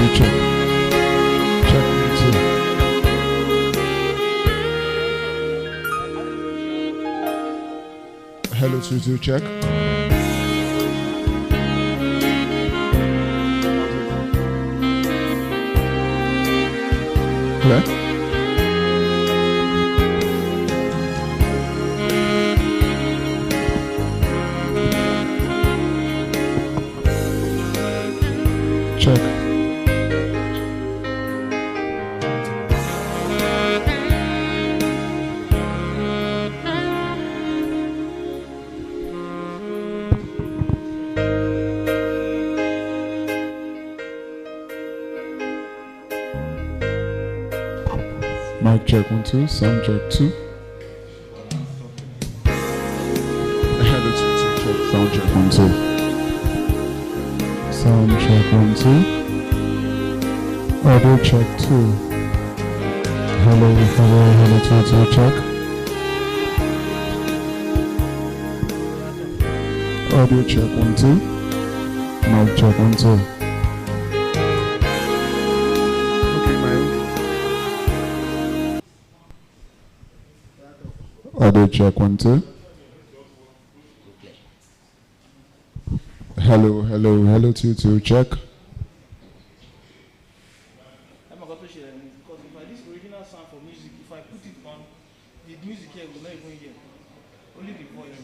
2, check. Check 1, 2. Hello 2, 2, check. Hello. Check. Mic check 1, 2. Sound check 2. Hello 2, 2, check. Sound check 1, 2. Sound check 1, 2. Audio check 2. Hello 2, 2, check. Audio check 1, 2. Mic check 1, 2. Okay, audio check 1, 2. Hello 2, 2, check. Because if I this original sound for music, if I put it on, the music here will not even hear. Only the voice.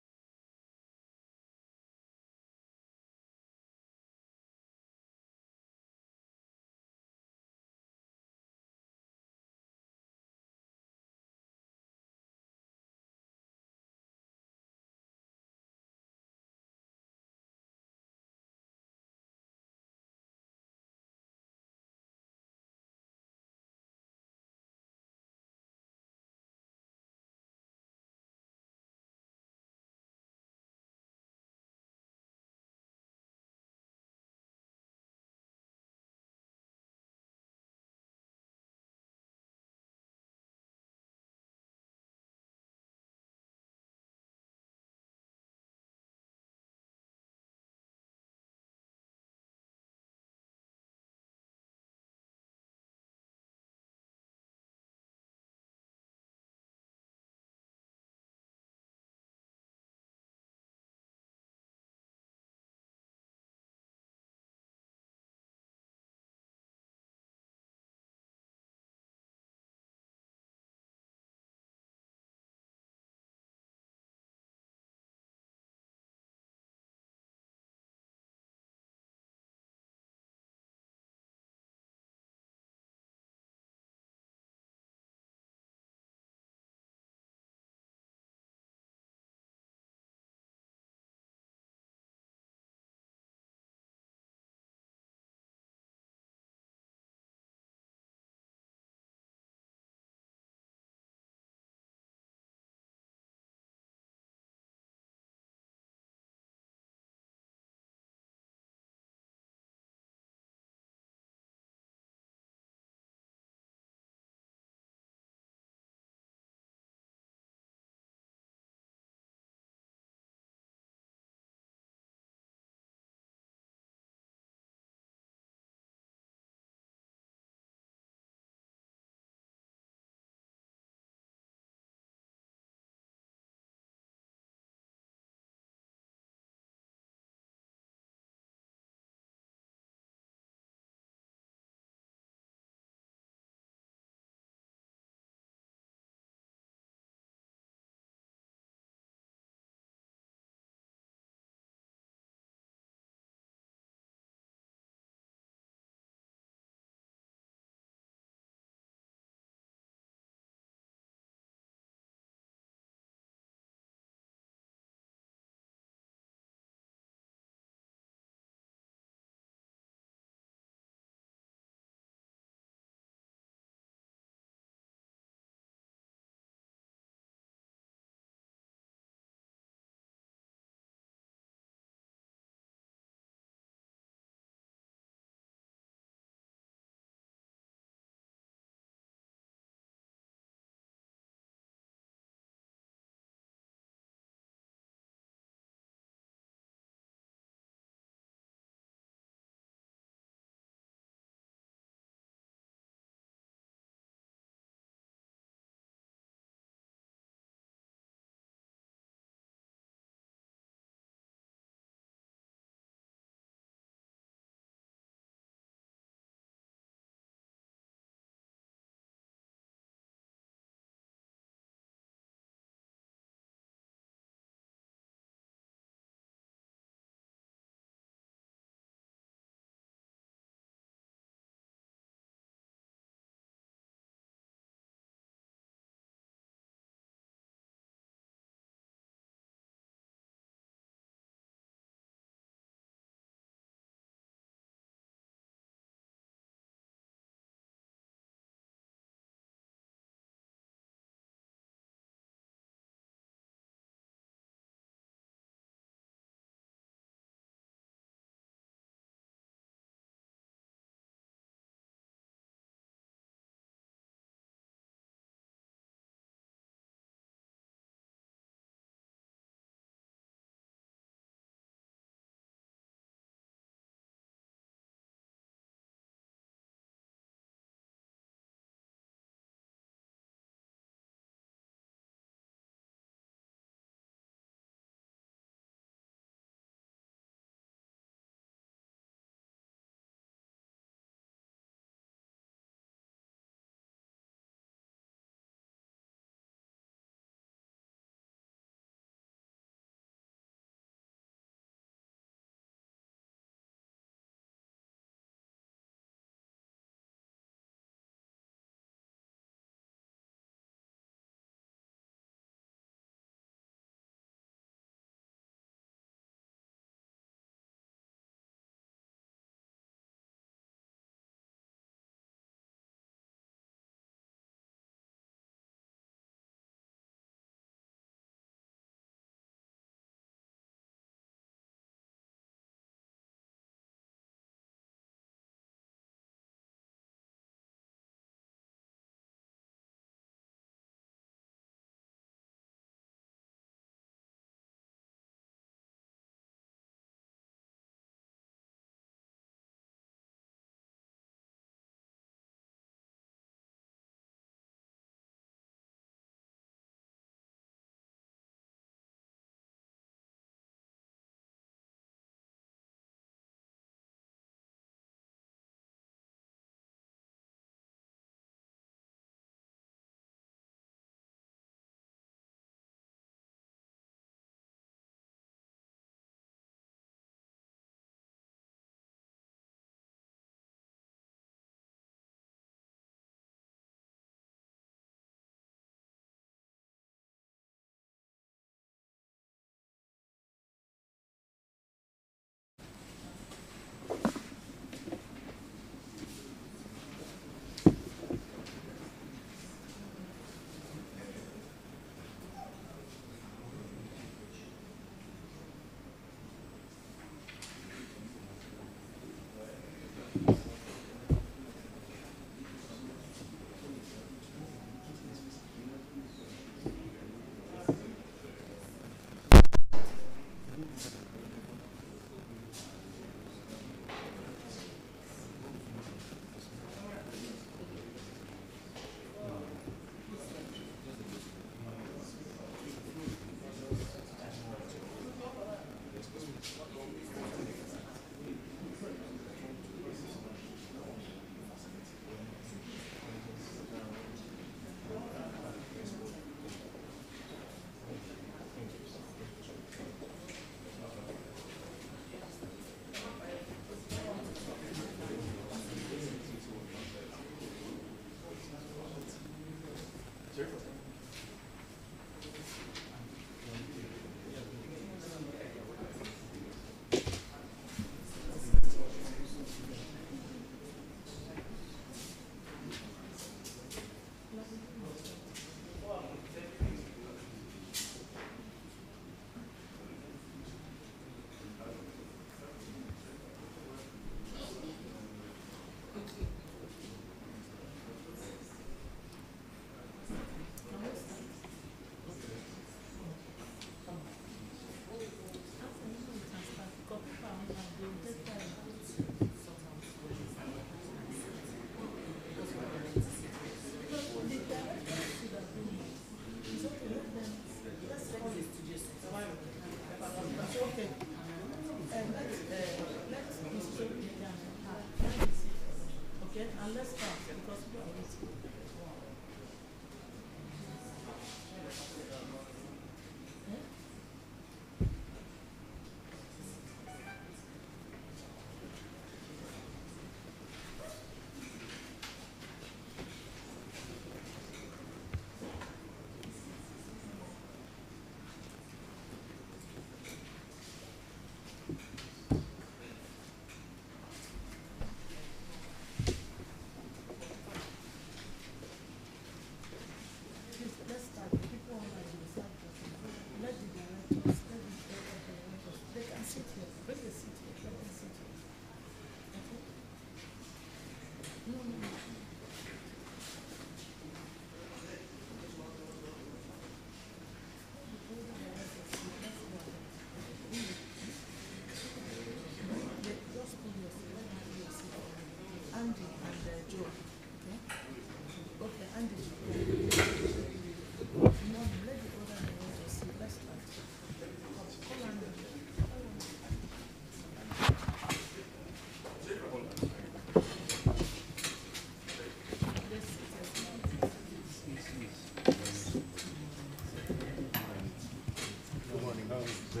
Yeah,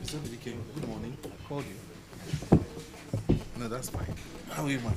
Mr. BDK, good morning. I called you. No, that's fine. How are you, man?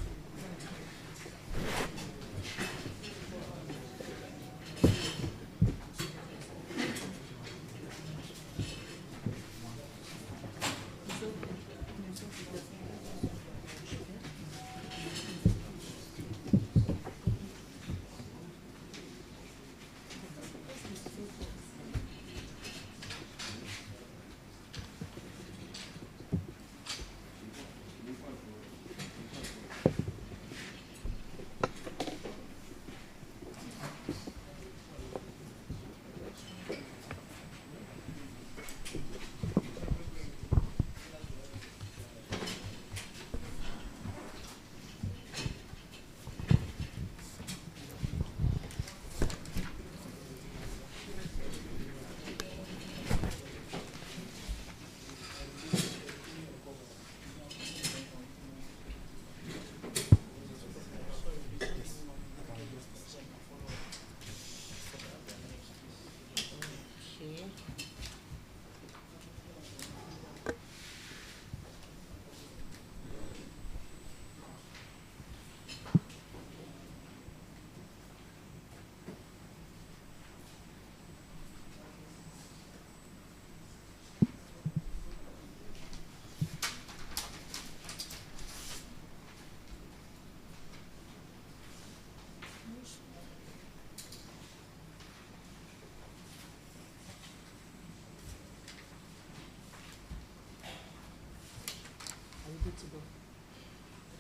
To go.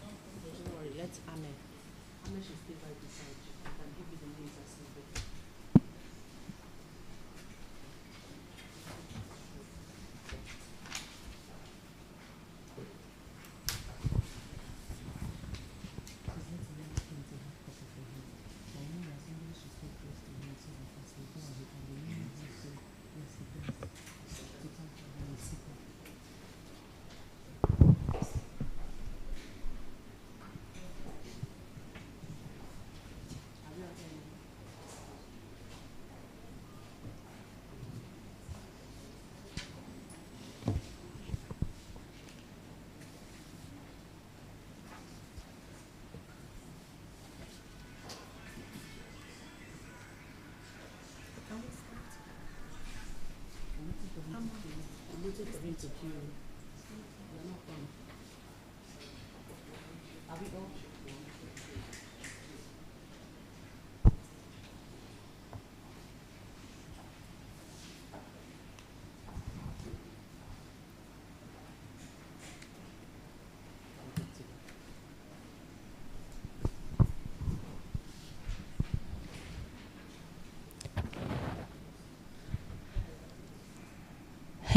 Don't worry, let Amen. Amen should stay right beside you. I can give you the names as you go. I'm waiting for him to kill you. You're not fun. Are we all?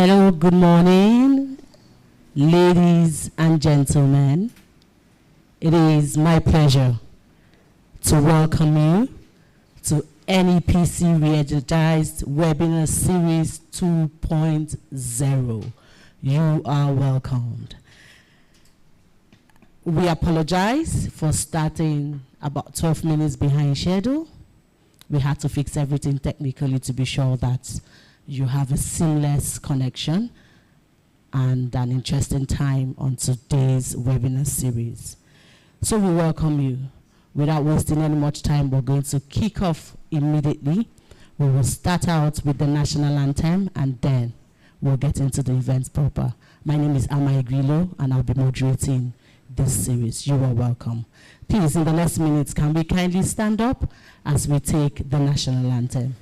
Hello, good morning, ladies and gentlemen. It is my pleasure to welcome you to NEPC Re-Energized Webinar Series 2.0. You are welcomed. We apologize for starting about 12 minutes behind schedule. We had to fix everything technically to be sure that you have a seamless connection and an interesting time on today's webinar series. So we welcome you. Without wasting any much time, we're going to kick off immediately. We will start out with the national anthem and then we'll get into the events proper. My name is Amai Grillo and I'll be moderating this series. You are welcome. Please, in the next minutes, can we kindly stand up as we take the national anthem?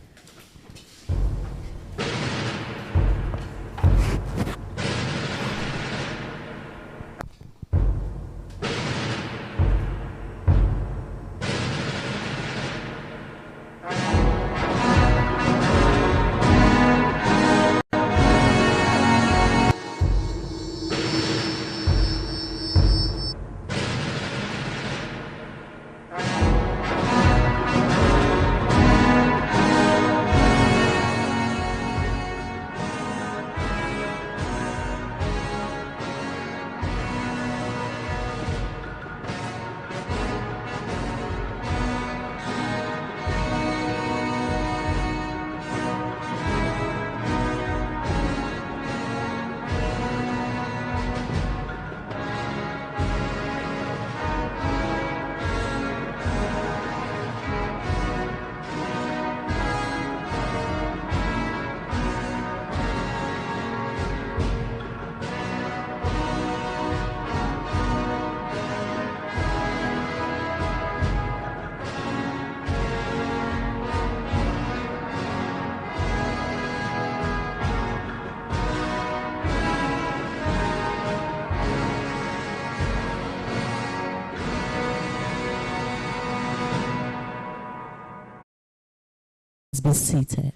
Please be seated.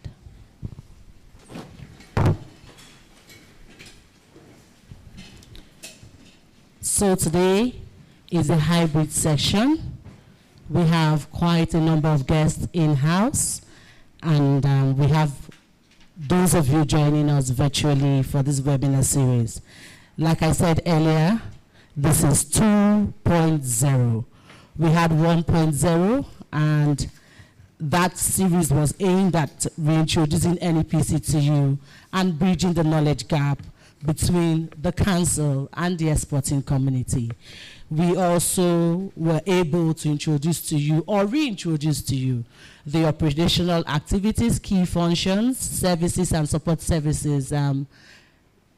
So today is a hybrid session. We have quite a number of guests in-house, and we have those of you joining us virtually for this webinar series. Like I said earlier, this is 2.0. We had 1.0, and that series was aimed at reintroducing NEPC to you and bridging the knowledge gap between the council and the exporting community. We also were able to introduce to you or reintroduce to you the operational activities, key functions, services and support services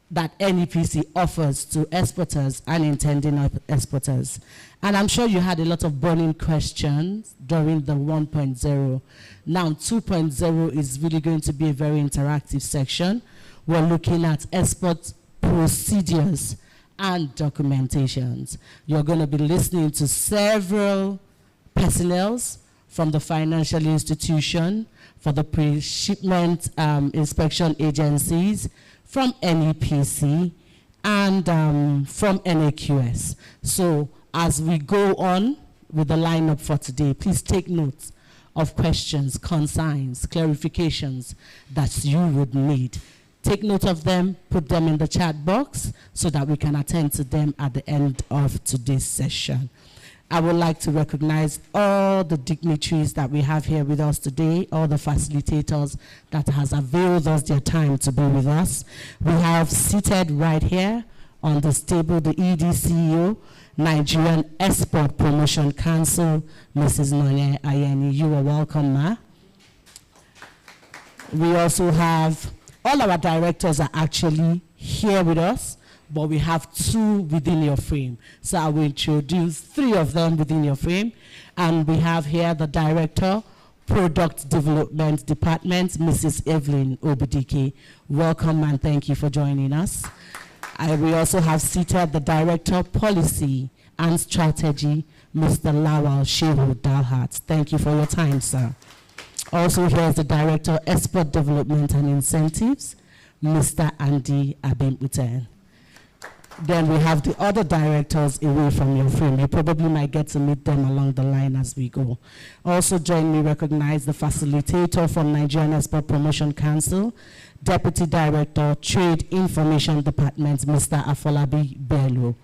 that NEPC offers to exporters and intending exporters. And I'm sure you had a lot of burning questions during the 1.0. Now 2.0 is really going to be a very interactive section. We're looking at export procedures and documentations. You're going to be listening to several personnels from the financial institution, for the pre-shipment inspection agencies, from NEPC, and from NAQS. So as we go on with the lineup for today, please take note of questions, concerns, clarifications that you would need. Take note of them, put them in the chat box so that we can attend to them at the end of today's session. I would like to recognize all the dignitaries that we have here with us today, all the facilitators that has availed us their time to be with us. We have seated right here on this table the ED CEO, Nigerian Export Promotion Council, Mrs. Nonye Ayeni. You are welcome, ma. We also have all our directors are actually here with us, but we have two within your frame. So I will introduce three of them within your frame. And we have here the Director, Product Development Department, Mrs. Evelyn Obidike. Welcome and thank you for joining us. We also have seated the Director, Policy and Strategy, Mr. Lawal Shehu Dalhat. Thank you for your time, sir. Also here is the Director, Export Development and Incentives, Mr. Andy Abim-Uten. Then we have the other directors away from your frame. You probably might get to meet them along the line as we go. Also join me recognize the facilitator from Nigerian Export Promotion Council, Deputy Director, Trade Information Department, Mr. Afolabi Bello.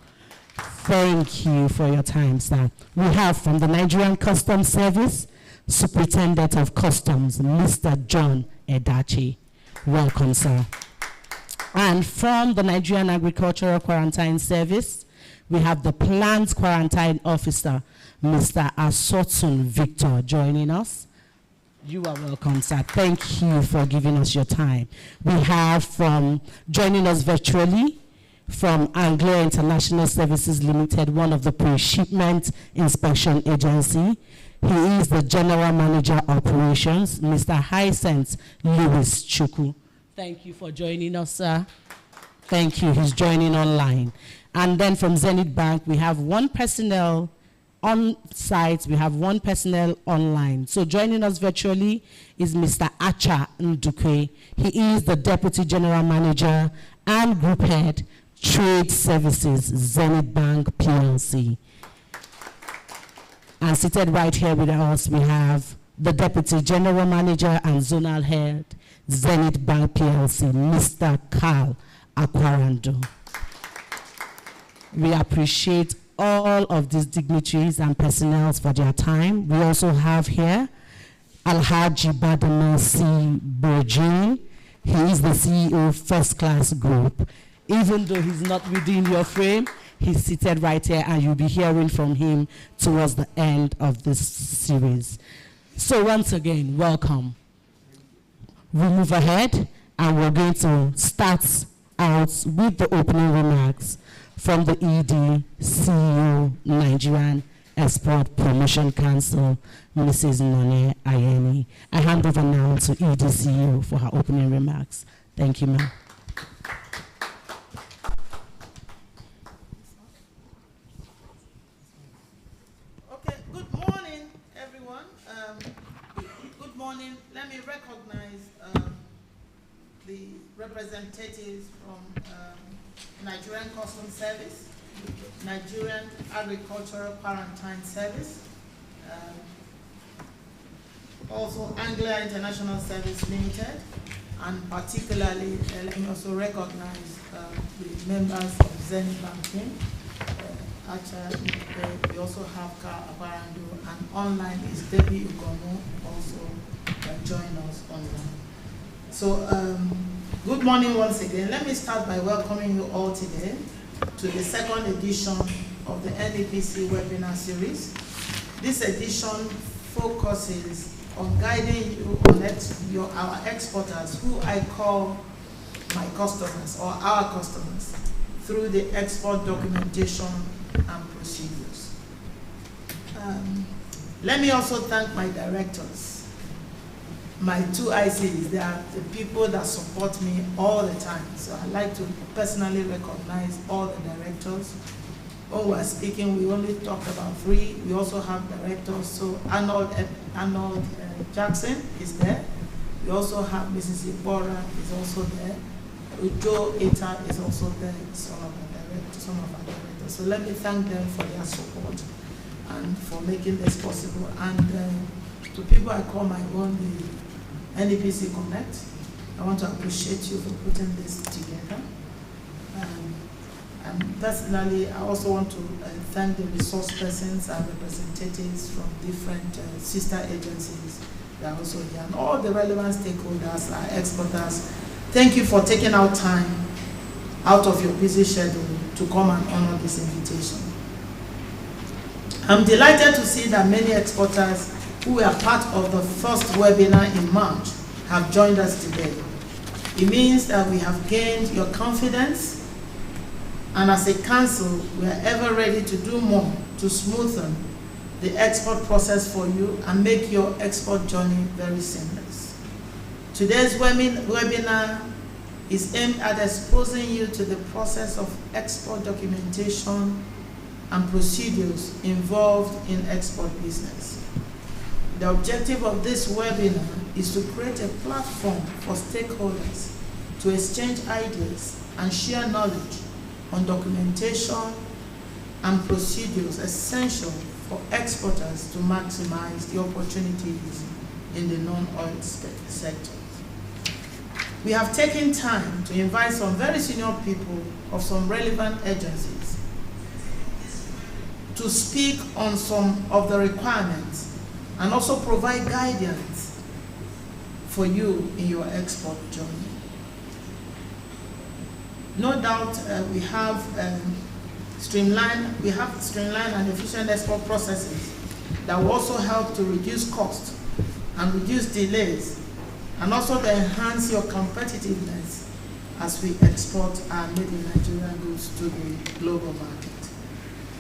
Thank you for your time, sir. We have from the Nigerian Customs Service, Superintendent of Customs, Mr. John Edachi. Welcome, sir. And from the Nigerian Agricultural Quarantine Service, we have the Plant Quarantine Officer, Mr. Asotun Victor, joining us. You are welcome, sir. Thank you for giving us your time. We have from joining us virtually from Anglo International Services Limited, one of the pre-shipment inspection agency. He is the General Manager Operations, Mr. Hyacinth Lewis Chukwu. Thank you for joining us, sir. Thank you. He's joining online. And then from Zenith Bank, we have one personnel on site. We have one personnel online. So joining us virtually is Mr. Acha Ndukwe. He is the Deputy General Manager and Group Head, Trade Services, Zenith Bank PLC. And seated right here with us, we have the Deputy General Manager and Zonal Head, Zenith Bank PLC, Mr. Carl Akwarando. We appreciate all of these dignitaries and personnel for their time. We also have here Alhaji Badamasi Burjini. He is the CEO, First Class Group. Even though he's not within your frame, he's seated right here and you'll be hearing from him towards the end of this series. So once again, welcome. We move ahead and we're going to start out with the opening remarks from the ED CEO, Nigerian Export Promotion Council, Mrs. Nonye Ayeni. I hand over now to ED CEO for her opening remarks. Thank you, ma'am. morning, let me recognize the representatives from Nigerian Customs Service, Nigerian Agricultural Quarantine Service, also Anglia International Service Limited, and particularly let me also recognize the members of Zenith Banking. We also have Ka Aparando, and online is Debbie Ugomo, also join us online. So good morning once again. Let me start by welcoming you all today to the second edition of the NEPC webinar series. This edition focuses on guiding you on our exporters, who I call my customers or our customers, through the export documentation and procedures. Let me also thank my directors, my two ICs. They are the people that support me all the time. So I'd like to personally recognize all the directors. When we're speaking, we only talked about 3. We also have directors. So Arnold Jackson is there. We also have Mrs. Ibora is also there. Joe Eta is also there. Some of our directors. So let me thank them for their support and for making this possible. And to people I call my own, the NEPC Connect, I want to appreciate you for putting this together. And personally, I also want to thank the resource persons and representatives from different sister agencies that are also here, and all the relevant stakeholders, our exporters. Thank you for taking out time out of your busy schedule to come and honor this invitation. I'm delighted to see that many exporters who were part of the first webinar in March have joined us today. It means that we have gained your confidence, and as a council, we are ever ready to do more to smoothen the export process for you and make your export journey very seamless. Today's webinar is aimed at exposing you to the process of export documentation and procedures involved in export business. The objective of this webinar is to create a platform for stakeholders to exchange ideas and share knowledge on documentation and procedures essential for exporters to maximize the opportunities in the non-oil sector. We have taken time to invite some very senior people of some relevant agencies to speak on some of the requirements and also provide guidance for you in your export journey. No doubt we have streamlined and efficient export processes that will also help to reduce costs and reduce delays, and also to enhance your competitiveness as we export our made in Nigerian goods to the global market.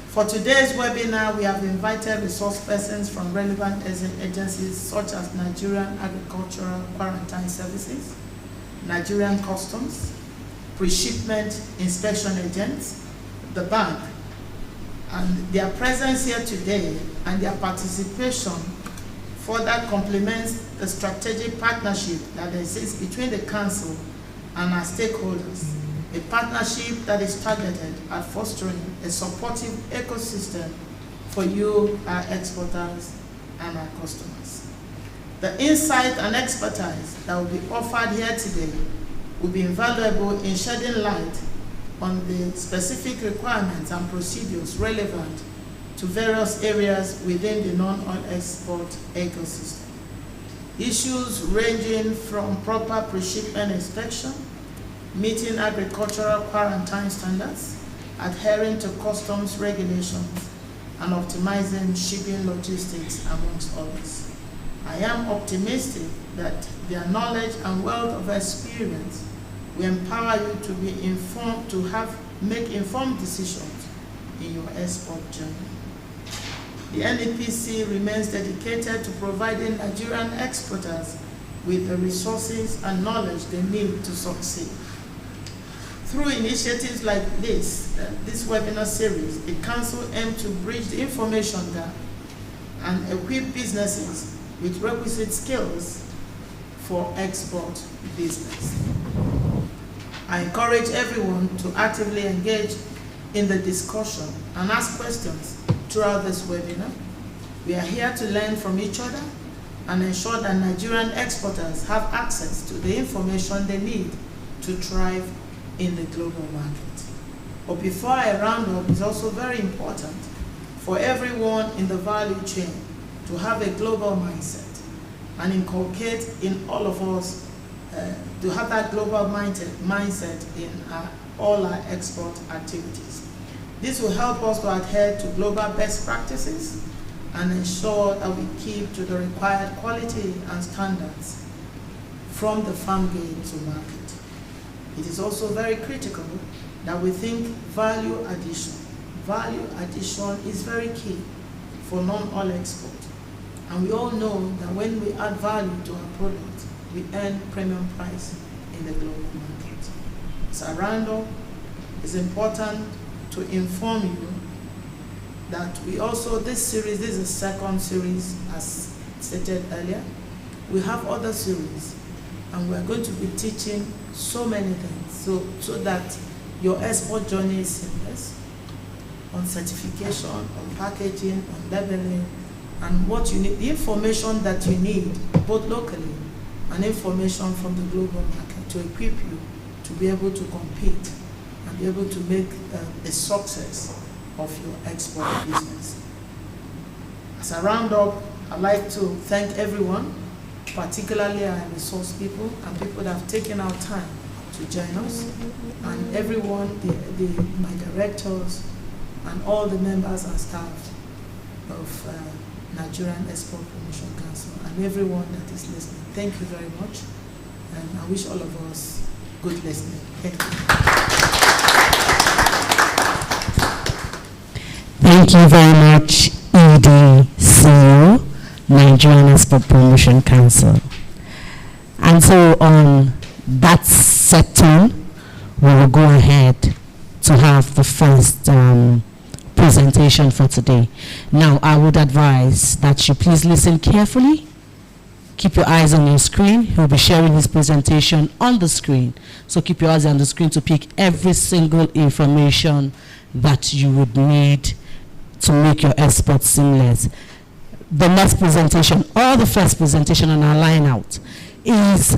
For today's webinar, we have invited resource persons from relevant agencies such as Nigerian Agricultural Quarantine Services, Nigerian Customs, Pre-shipment inspection agents, the bank, and their presence here today and their participation further complements the strategic partnership that exists between the Council and our stakeholders, a partnership that is targeted at fostering a supportive ecosystem for you, our exporters, and our customers. The insight and expertise that will be offered here today will be invaluable in shedding light on the specific requirements and procedures relevant to various areas within the non-oil export ecosystem. Issues ranging from proper pre-shipment inspection, meeting agricultural quarantine standards, adhering to customs regulations, and optimizing shipping logistics, amongst others. I am optimistic that their knowledge and wealth of experience will empower you to be informed, to make informed decisions in your export journey. The NEPC remains dedicated to providing Nigerian exporters with the resources and knowledge they need to succeed. Through initiatives like this webinar series, the Council aims to bridge the information gap and equip businesses with requisite skills for export business. I encourage everyone to actively engage in the discussion and ask questions throughout this webinar. We are here to learn from each other and ensure that Nigerian exporters have access to the information they need to thrive in the global market. But before I round up, it's also very important for everyone in the value chain to have a global mindset and inculcate in all of us to have that global mindset in all our export activities. This will help us to adhere to global best practices and ensure that we keep to the required quality and standards from the farm gate to market. It is also very critical that we think value addition. Value addition is very key for non-oil export. And we all know that when we add value to our product, we earn premium price in the global market. So round up, it's important to inform you that we also, this is the second series as stated earlier. We have other series and we're going to be teaching so many things so that your export journey is seamless on certification, on packaging, on labeling, and what you need, the information that you need both locally and information from the global market to equip you to be able to compete and be able to make a success of your export business. As a roundup, I'd like to thank everyone, particularly our resource people and people that have taken our time to join us, and everyone, my directors, and all the members and staff of Nigerian Export Promotion Council, and everyone that is listening. Thank you very much, and I wish all of us good listening. Thank you. Thank you very much, EDCO, Nigerian Export Promotion Council. And so on that set tone, we will go ahead to have the first presentation for today. Now, I would advise that you please listen carefully. Keep your eyes on your screen. He'll be sharing his presentation on the screen. So keep your eyes on the screen to pick every single information that you would need to make your export seamless. The next presentation, or the first presentation on our line out, is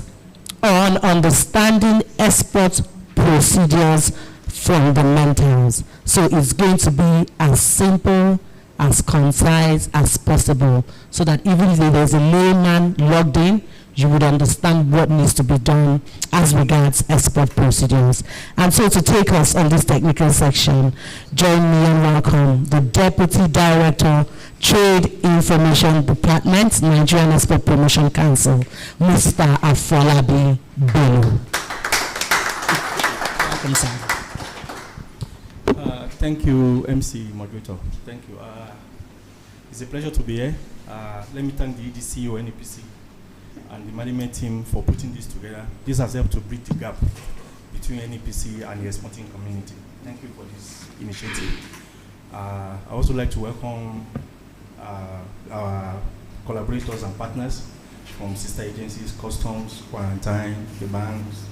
on understanding export procedures fundamentals. So it's going to be as simple, as concise as possible, so that even if there's a layman logged in, you would understand what needs to be done as regards export procedures. And so to take us on this technical section, join me and welcome the Deputy Director, Trade Information Department, Nigerian Export Promotion Council, Mr. Afolabi Bello. Welcome, sir. Thank you, MC Moderator. Thank you. It's a pleasure to be here. Let me thank the EDCO, NEPC, and the management team for putting this together. This has helped to bridge the gap between NEPC and the exporting community. Thank you for this initiative. I also like to welcome our collaborators and partners from sister agencies, customs, quarantine, the banks,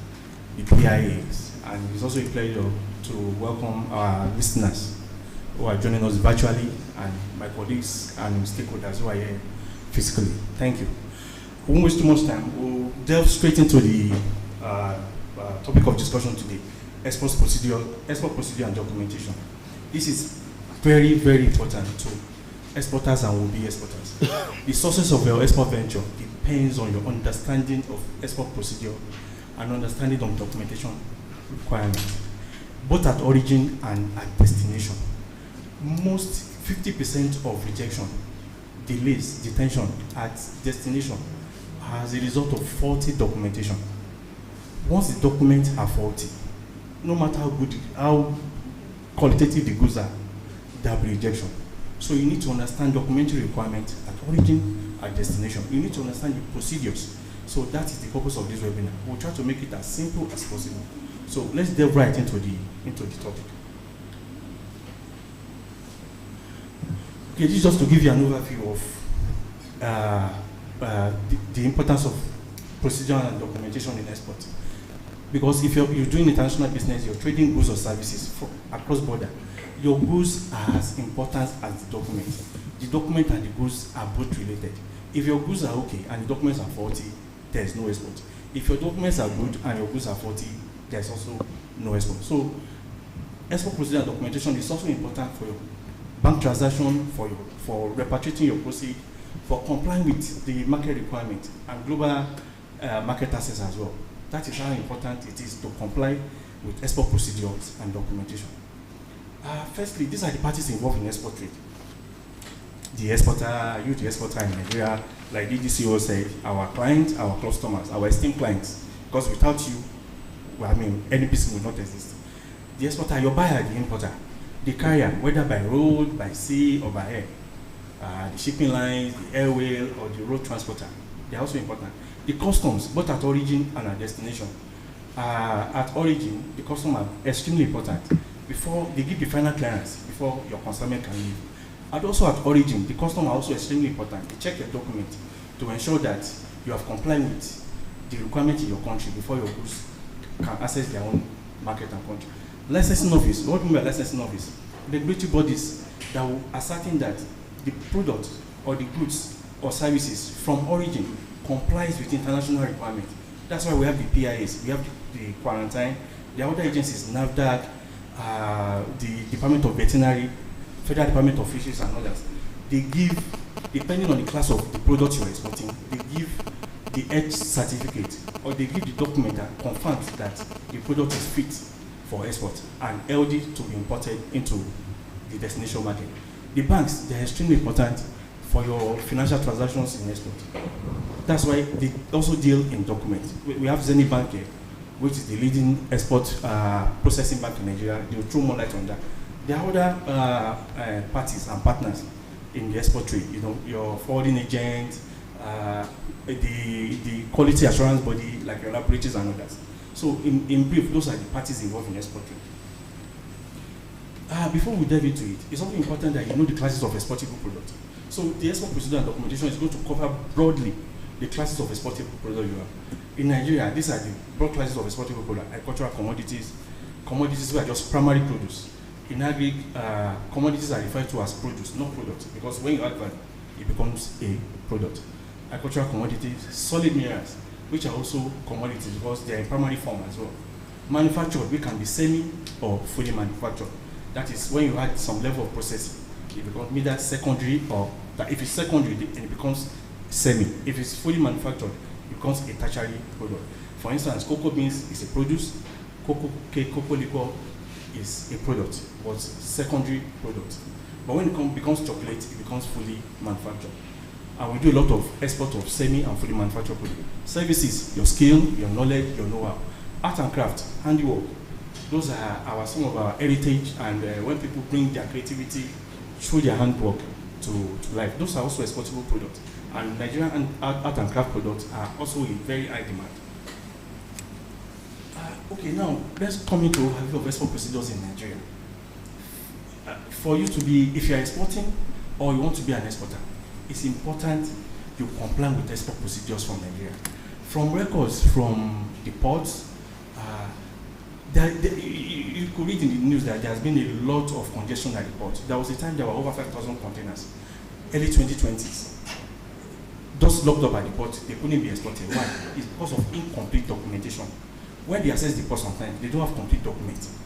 the PIAs, and it's also a pleasure to welcome our listeners who are joining us virtually and my colleagues and stakeholders who are here physically. Thank you. We won't waste too much time. We'll delve straight into the topic of discussion today, export procedure and documentation. This is very, very important to exporters and will-be exporters. The success of your export venture depends on your understanding of export procedure and understanding of documentation requirements, both at origin and at destination. Most 50% of rejection, delays, detention at destination as a result of faulty documentation. Once the documents are faulty, no matter how qualitative the goods are, there will be rejection. So you need to understand documentary requirements at origin, at destination. You need to understand the procedures. So that is the purpose of this webinar. We'll try to make it as simple as possible. So let's delve right into the topic. Okay, this is just to give you an overview of the importance of procedure and documentation in export. Because if you're doing international business, you're trading goods or services across border, your goods are as important as the document. The document and the goods are both related. If your goods are okay and the documents are faulty, there's no export. If your documents are good and your goods are faulty, there's also no export. So export procedure and documentation is also important for your bank transaction, for repatriating your proceeds, for complying with the market requirement and global market access as well. That is how important it is to comply with export procedures and documentation. Firstly, these are the parties involved in export trade. The exporter, you the exporter in Nigeria, like DDCO said, our clients, our customers, our esteemed clients, because without you, well, I mean, any business will not exist. The exporter, your buyer, the importer, the carrier, whether by road, by sea, or by air, the shipping lines, the airway, or the road transporter, they are also important. The customs, both at origin and at destination. At origin, the customs are extremely important. Before they give the final clearance, before your consignment can leave. And also at origin, the customs are also extremely important. They check your document to ensure that you have complied with the requirement in your country before your goods can access their own market and country. Licensing office, what do you mean by licensing office? Regulatory bodies that will ascertain that the product or the goods or services from origin complies with international requirements. That's why we have the PIS, we have the quarantine, the other agencies, NAFDAC, the Department of Veterinary, Federal Department of Fisheries and others. They give, depending on the class of the product you're exporting, they give the EDGE certificate or they give the document that confirms that the product is fit for export and healthy to be imported into the destination market. The banks, they're extremely important for your financial transactions in export. That's why they also deal in documents. We have Zenith Bank here, which is the leading export processing bank in Nigeria. They will throw more light on that. There are other parties and partners in the export trade. You know, your forwarding agent, the quality assurance body, like your laboratories and others. So in brief, those are the parties involved in export trade. Before we delve into it, it's also important that you know the classes of exportable products. So the export procedure and documentation is going to cover broadly the classes of exportable products you have. In Nigeria, these are the broad classes of exportable products: agricultural commodities, commodities which are just primary produce. In agri, commodities are referred to as produce, not products, because when you add value, it becomes a product. Agricultural commodities, solid minerals, which are also commodities because they are in primary form as well. Manufactured, which can be semi or fully manufactured. That is when you add some level of processing. It becomes either secondary or, if it's secondary, it becomes semi. If it's fully manufactured, it becomes a tertiary product. For instance, cocoa beans is a produce, cocoa cake, cocoa liquor is a product, but secondary product. But when it becomes chocolate, it becomes fully manufactured. And we do a lot of export of semi and fully manufactured products. Services, your skill, your knowledge, your know-how. Art and craft, handiwork. Those are some of our heritage, and when people bring their creativity through their handwork to life, those are also exportable products. And Nigerian art and craft products are also in very high demand. Okay, now let's come into a review of export procedures in Nigeria. For you to be, if you are exporting or you want to be an exporter, it's important you comply with export procedures from Nigeria. From records from the ports, you could read in the news that there has been a lot of congestion at the port. There was a time there were over 5,000 containers, early 2020s. Just locked up at the port, they couldn't be exported. Why? It's because of incomplete documentation. When they access the port sometimes, they don't have complete documents.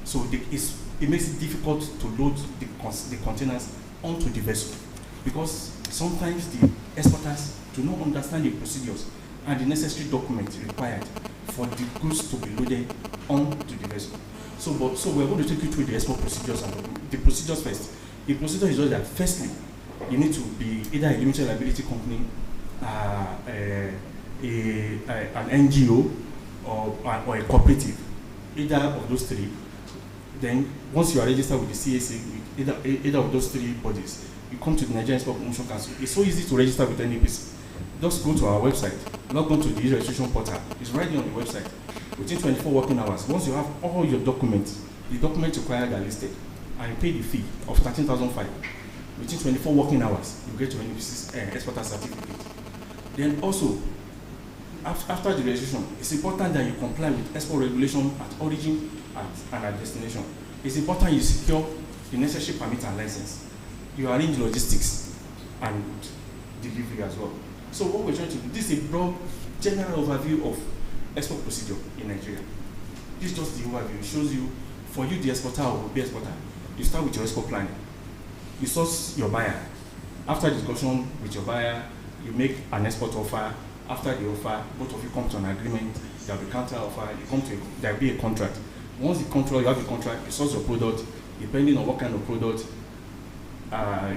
So it makes it difficult to load the containers onto the vessel. Because sometimes the exporters do not understand the procedures and the necessary documents required for the goods to be loaded onto the vessel. So we're going to take you through the export procedures and the procedures first. The procedure is just that firstly, you need to be either a limited liability company, an NGO, or a cooperative, either of those three. Then once you are registered with the CAC, with either of those three bodies, you come to the Nigerian Export Promotion Council. It's so easy to register with NEPC. Just go to our website, log on to the registration portal. It's right there on the website. Within 24 working hours, once you have all your documents, the documents required are listed, and you pay the fee of 13,500. Within 24 working hours, you get your NEPC exporter certificate. Then also, after the registration, it's important that you comply with export regulation at origin and at destination. It's important you secure the necessary permit and license. You arrange logistics and delivery as well. So what we're trying to do, this is a broad general overview of export procedure in Nigeria. This is just the overview. It shows you, for you the exporter or the exporter, you start with your export planning. You source your buyer. After discussion with your buyer, you make an export offer. After the offer, both of you come to an agreement. There will be counter offer. There will be a contract. Once the contract, you have a contract, you source your product, depending on what kind of product,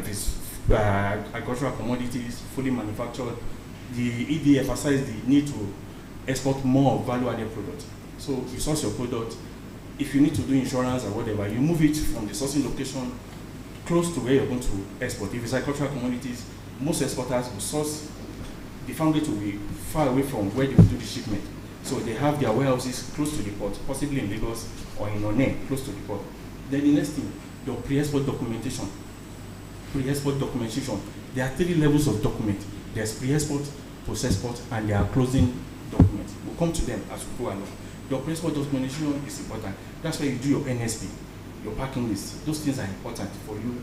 if it's agricultural commodities, fully manufactured, the ED emphasizes the need to export more value-added product. So you source your product. If you need to do insurance or whatever, you move it from the sourcing location close to where you're going to export. If it's agricultural commodities, most exporters will source the farm gate will be far away from where they will do the shipment. So they have their warehouses close to the port, possibly in Lagos or in One, close to the port. Then the next thing, your pre-export documentation. Pre-export documentation. There are 3 levels of document. There's pre-export, post-export, and there are closing documents. We'll come to them as we go along. Your pre-export documentation is important. That's why you do your NSP, your packing list. Those things are important for you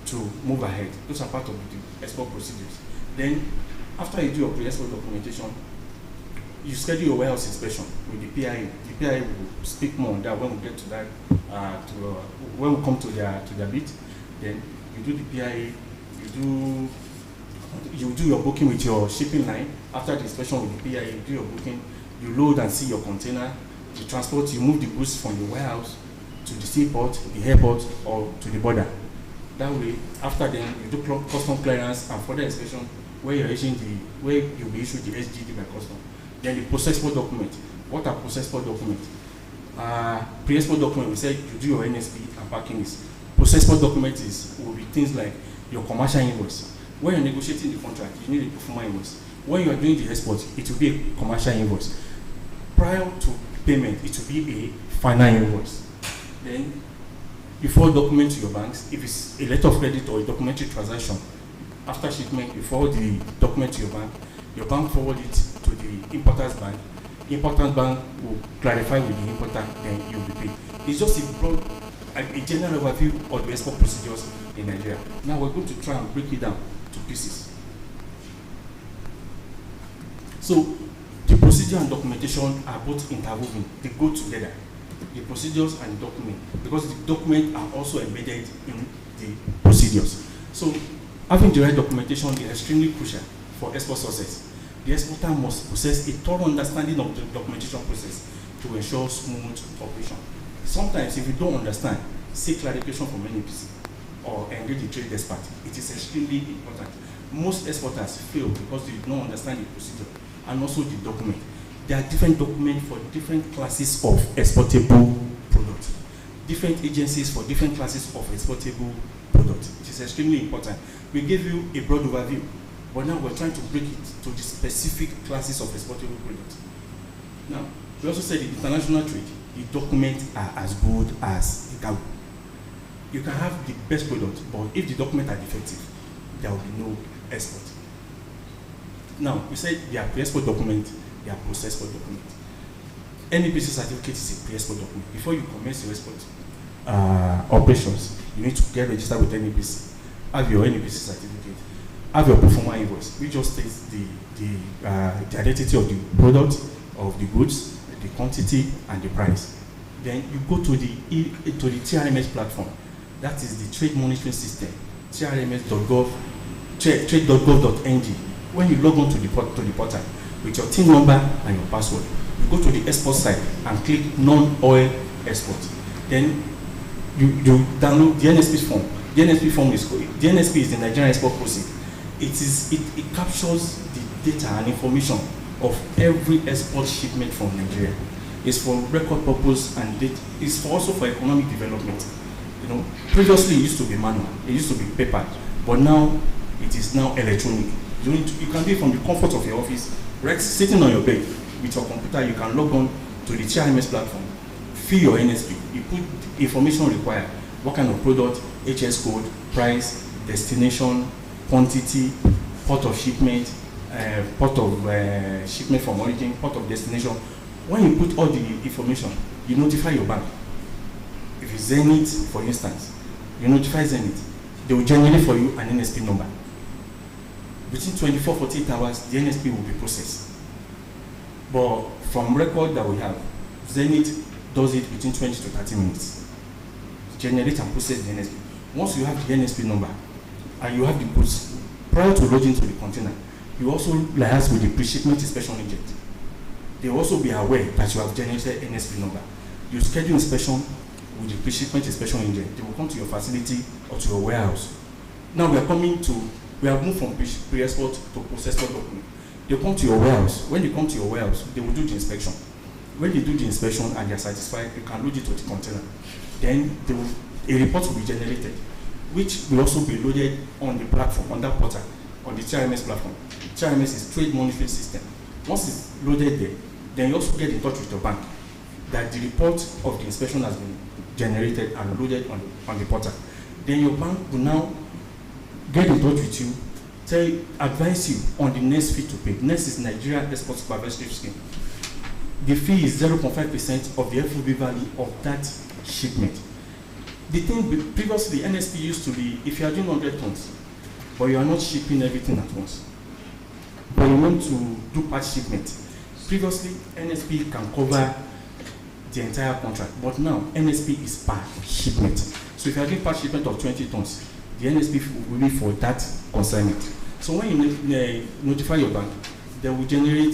to move ahead. Those are part of the export procedures. Then, after you do your pre-export documentation, you schedule your warehouse inspection with the PIA. The PIA will speak more on that when we get to that, when we come to their bit. Then you do the PIA, you do your booking with your shipping line. After the inspection with the PIA, you do your booking, you load and see your container, you transport, you move the goods from the warehouse to the seaport, the airport, or to the border. That way, after then, you do custom clearance and further inspection where you'll be issued the SGD by custom. Then the post-export document. What are post-export documents? Pre-export document, we said you do your NSP and packing list. Post-export document will be things like your commercial invoice. When you're negotiating the contract, you need a performer invoice. When you are doing the export, it will be a commercial invoice. Prior to payment, it will be a final invoice. Then you forward document to your banks. If it's a letter of credit or a documentary transaction, after shipment, you forward the document to your bank forward it to the importer's bank. The importer's bank will clarify with the importer, then you'll be paid. It's just a general overview of the export procedures in Nigeria. Now we're going to try and break it down to pieces. So the procedure and documentation are both interwoven. They go together. The procedures and the document, because the documents are also embedded in the procedures. So having the right documentation is extremely crucial for export success. The exporter must possess a thorough understanding of the documentation process to ensure smooth operation. Sometimes, if you don't understand, seek clarification from NEPC or engage a trade expert. It is extremely important. Most exporters fail because they don't understand the procedure and also the document. There are different documents for different classes of exportable products. Different agencies for different classes of exportable products. It is extremely important. We gave you a broad overview, but now we're trying to break it to the specific classes of exportable products. Now, we also said in international trade, the documents are as good as the cargo. You can have the best product, but if the documents are defective, there will be no export. Now, we said there are pre-export documents, there are post-export documents. NEPC certificate is a pre-export document. Before you commence your export operations, you need to get registered with NEPC. Have your NEPC certificate. Have your performer invoice, which just states the identity of the product, of the goods, the quantity, and the price. Then you go to the TRMS platform. That is the Trade Monitoring System, trms.gov, trade.gov.ng. When you log on to the portal with your TIN number and your password, you go to the export site and click non-oil export. Then you download the NSP form. The NSP is the Nigerian Export Promotion. It captures the data and information of every export shipment from Nigeria. It's for record purpose and it's also for economic development. You know, previously it used to be manual, it used to be paper, but now it is now electronic. You can do it from the comfort of your office, right, sitting on your bed with your computer. You can log on to the TRMS platform, fill your NSP, you put the information required, what kind of product, HS code, price, destination, quantity, port of shipment, port of shipment from origin, port of destination. When you put all the information, you notify your bank. If it's Zenith, for instance, you notify Zenith. They will generate for you an NSP number. Between 24-48 hours, the NSP will be processed. But from record that we have, Zenith does it between 20 to 30 minutes. Generate and process the NSP. Once you have the NSP number and you have the goods, prior to loading to the container, you also liaise with the pre-shipment inspection agent. They will also be aware that you have generated NSP number. You schedule inspection with the pre-shipment inspection agent. They will come to your facility or to your warehouse. Now we have moved from pre-export to post-export document. They come to your warehouse. When they come to your warehouse, they will do the inspection. When they do the inspection and they are satisfied, you can load it to the container. Then a report will be generated, which will also be loaded on the platform, on that portal, on the TRMS platform. TRMS is Trade Monitoring System. Once it's loaded there, then you also get in touch with your bank that the report of the inspection has been generated and loaded on the portal. Then your bank will now get in touch with you, advise you on the next fee to pay. Next is Nigerian Export Promotion Scheme. The fee is 0.5% of the FOB value of that shipment. The thing previously, NSP used to be, if you are doing 100 tons, but you are not shipping everything at once, but you want to do part shipment. Previously, NSP can cover the entire contract, but now NSP is per shipment. So if you are doing part shipment of 20 tons, the NSP will be for that consignment. So when you notify your bank, they will tell you,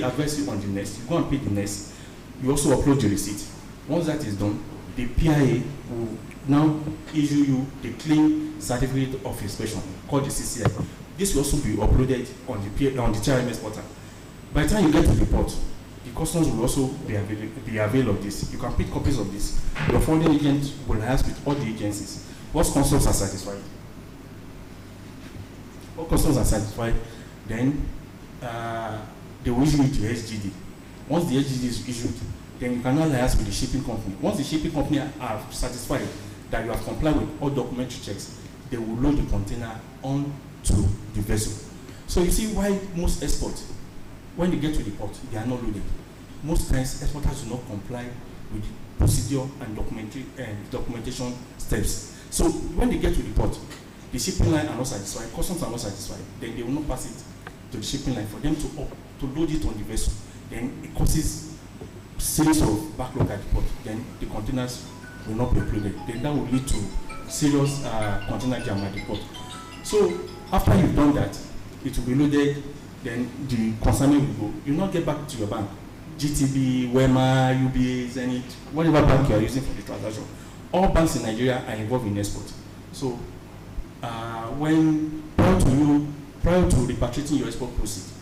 advise you on the next. You go and pay the next. You also upload the receipt. Once that is done, the PIA will now issue you the clean certificate of inspection called the CCI. This will also be uploaded on the TRMS portal. By the time you get to the port, the customs will also be available of this. You can pick copies of this. Your forwarding agent will liaise with all the agencies. Once customs are satisfied, then they will issue it to SGD. Once the SGD is issued, then you can now liaise with the shipping company. Once the shipping company are satisfied that you have complied with all documentary checks, they will load the container onto the vessel. So you see why most exports, when they get to the port, they are not loaded. Most times, exporters do not comply with the procedure and documentation steps. So when they get to the port, the shipping line are not satisfied, customs are not satisfied, then they will not pass it to the shipping line for them to load it on the vessel. Then it causes series of backlog at the port. Then the containers will not be uploaded. Then that will lead to serious container jam at the port. So after you've done that, it will be loaded. Then the consignment will go. You will not get back to your bank. GTB, Wema, UBA, Zenith, whatever bank you are using for the transaction. All banks in Nigeria are involved in export. So when prior to repatriating your export proceeds,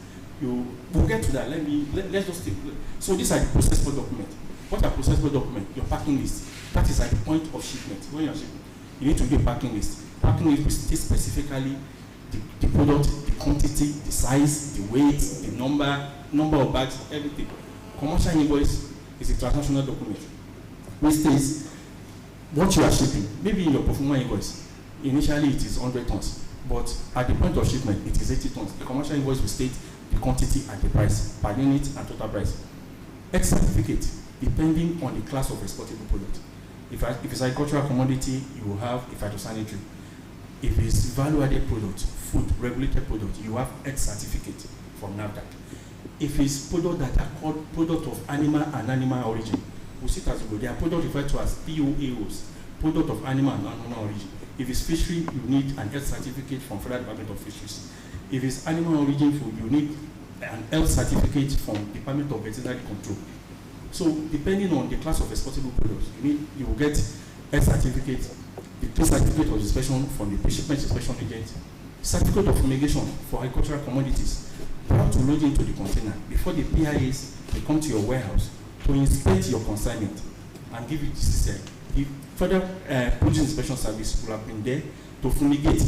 we'll get to that. Let's just take. So these are the processable documents. What are processable documents? Your packing list. That is at the point of shipment. When you're shipping, you need to do a packing list. Packing list will state specifically the product, the quantity, the size, the weight, the number of bags, everything. Commercial invoice is a transactional document which states what you are shipping. Maybe in your pro forma invoice, initially it is 100 tons, but at the point of shipment, it is 80 tons. The commercial invoice will state the quantity and the price per unit and total price. X certificate, depending on the class of exportable product. If it's agricultural commodity, you will have a phytosanitary. If it's value-added product, food, regulated product, you have X certificate from NAFDAC. If it's product that are called product of animal and animal origin, we see it as well. They are products referred to as POAOs, product of animal and animal origin. If it's fishery, you need an health certificate from Federal Department of Fisheries. If it's animal origin food, you need an health certificate from Department of Veterinary Control. So depending on the class of exportable products, you will get health certificate, the certificate of inspection from the pre-shipment inspection agent, certificate of fumigation for agricultural commodities. Prior to loading into the container, before the PIAs, they come to your warehouse to inspect your consignment and give it to CCI. The further produce inspection service will have been there to fumigate,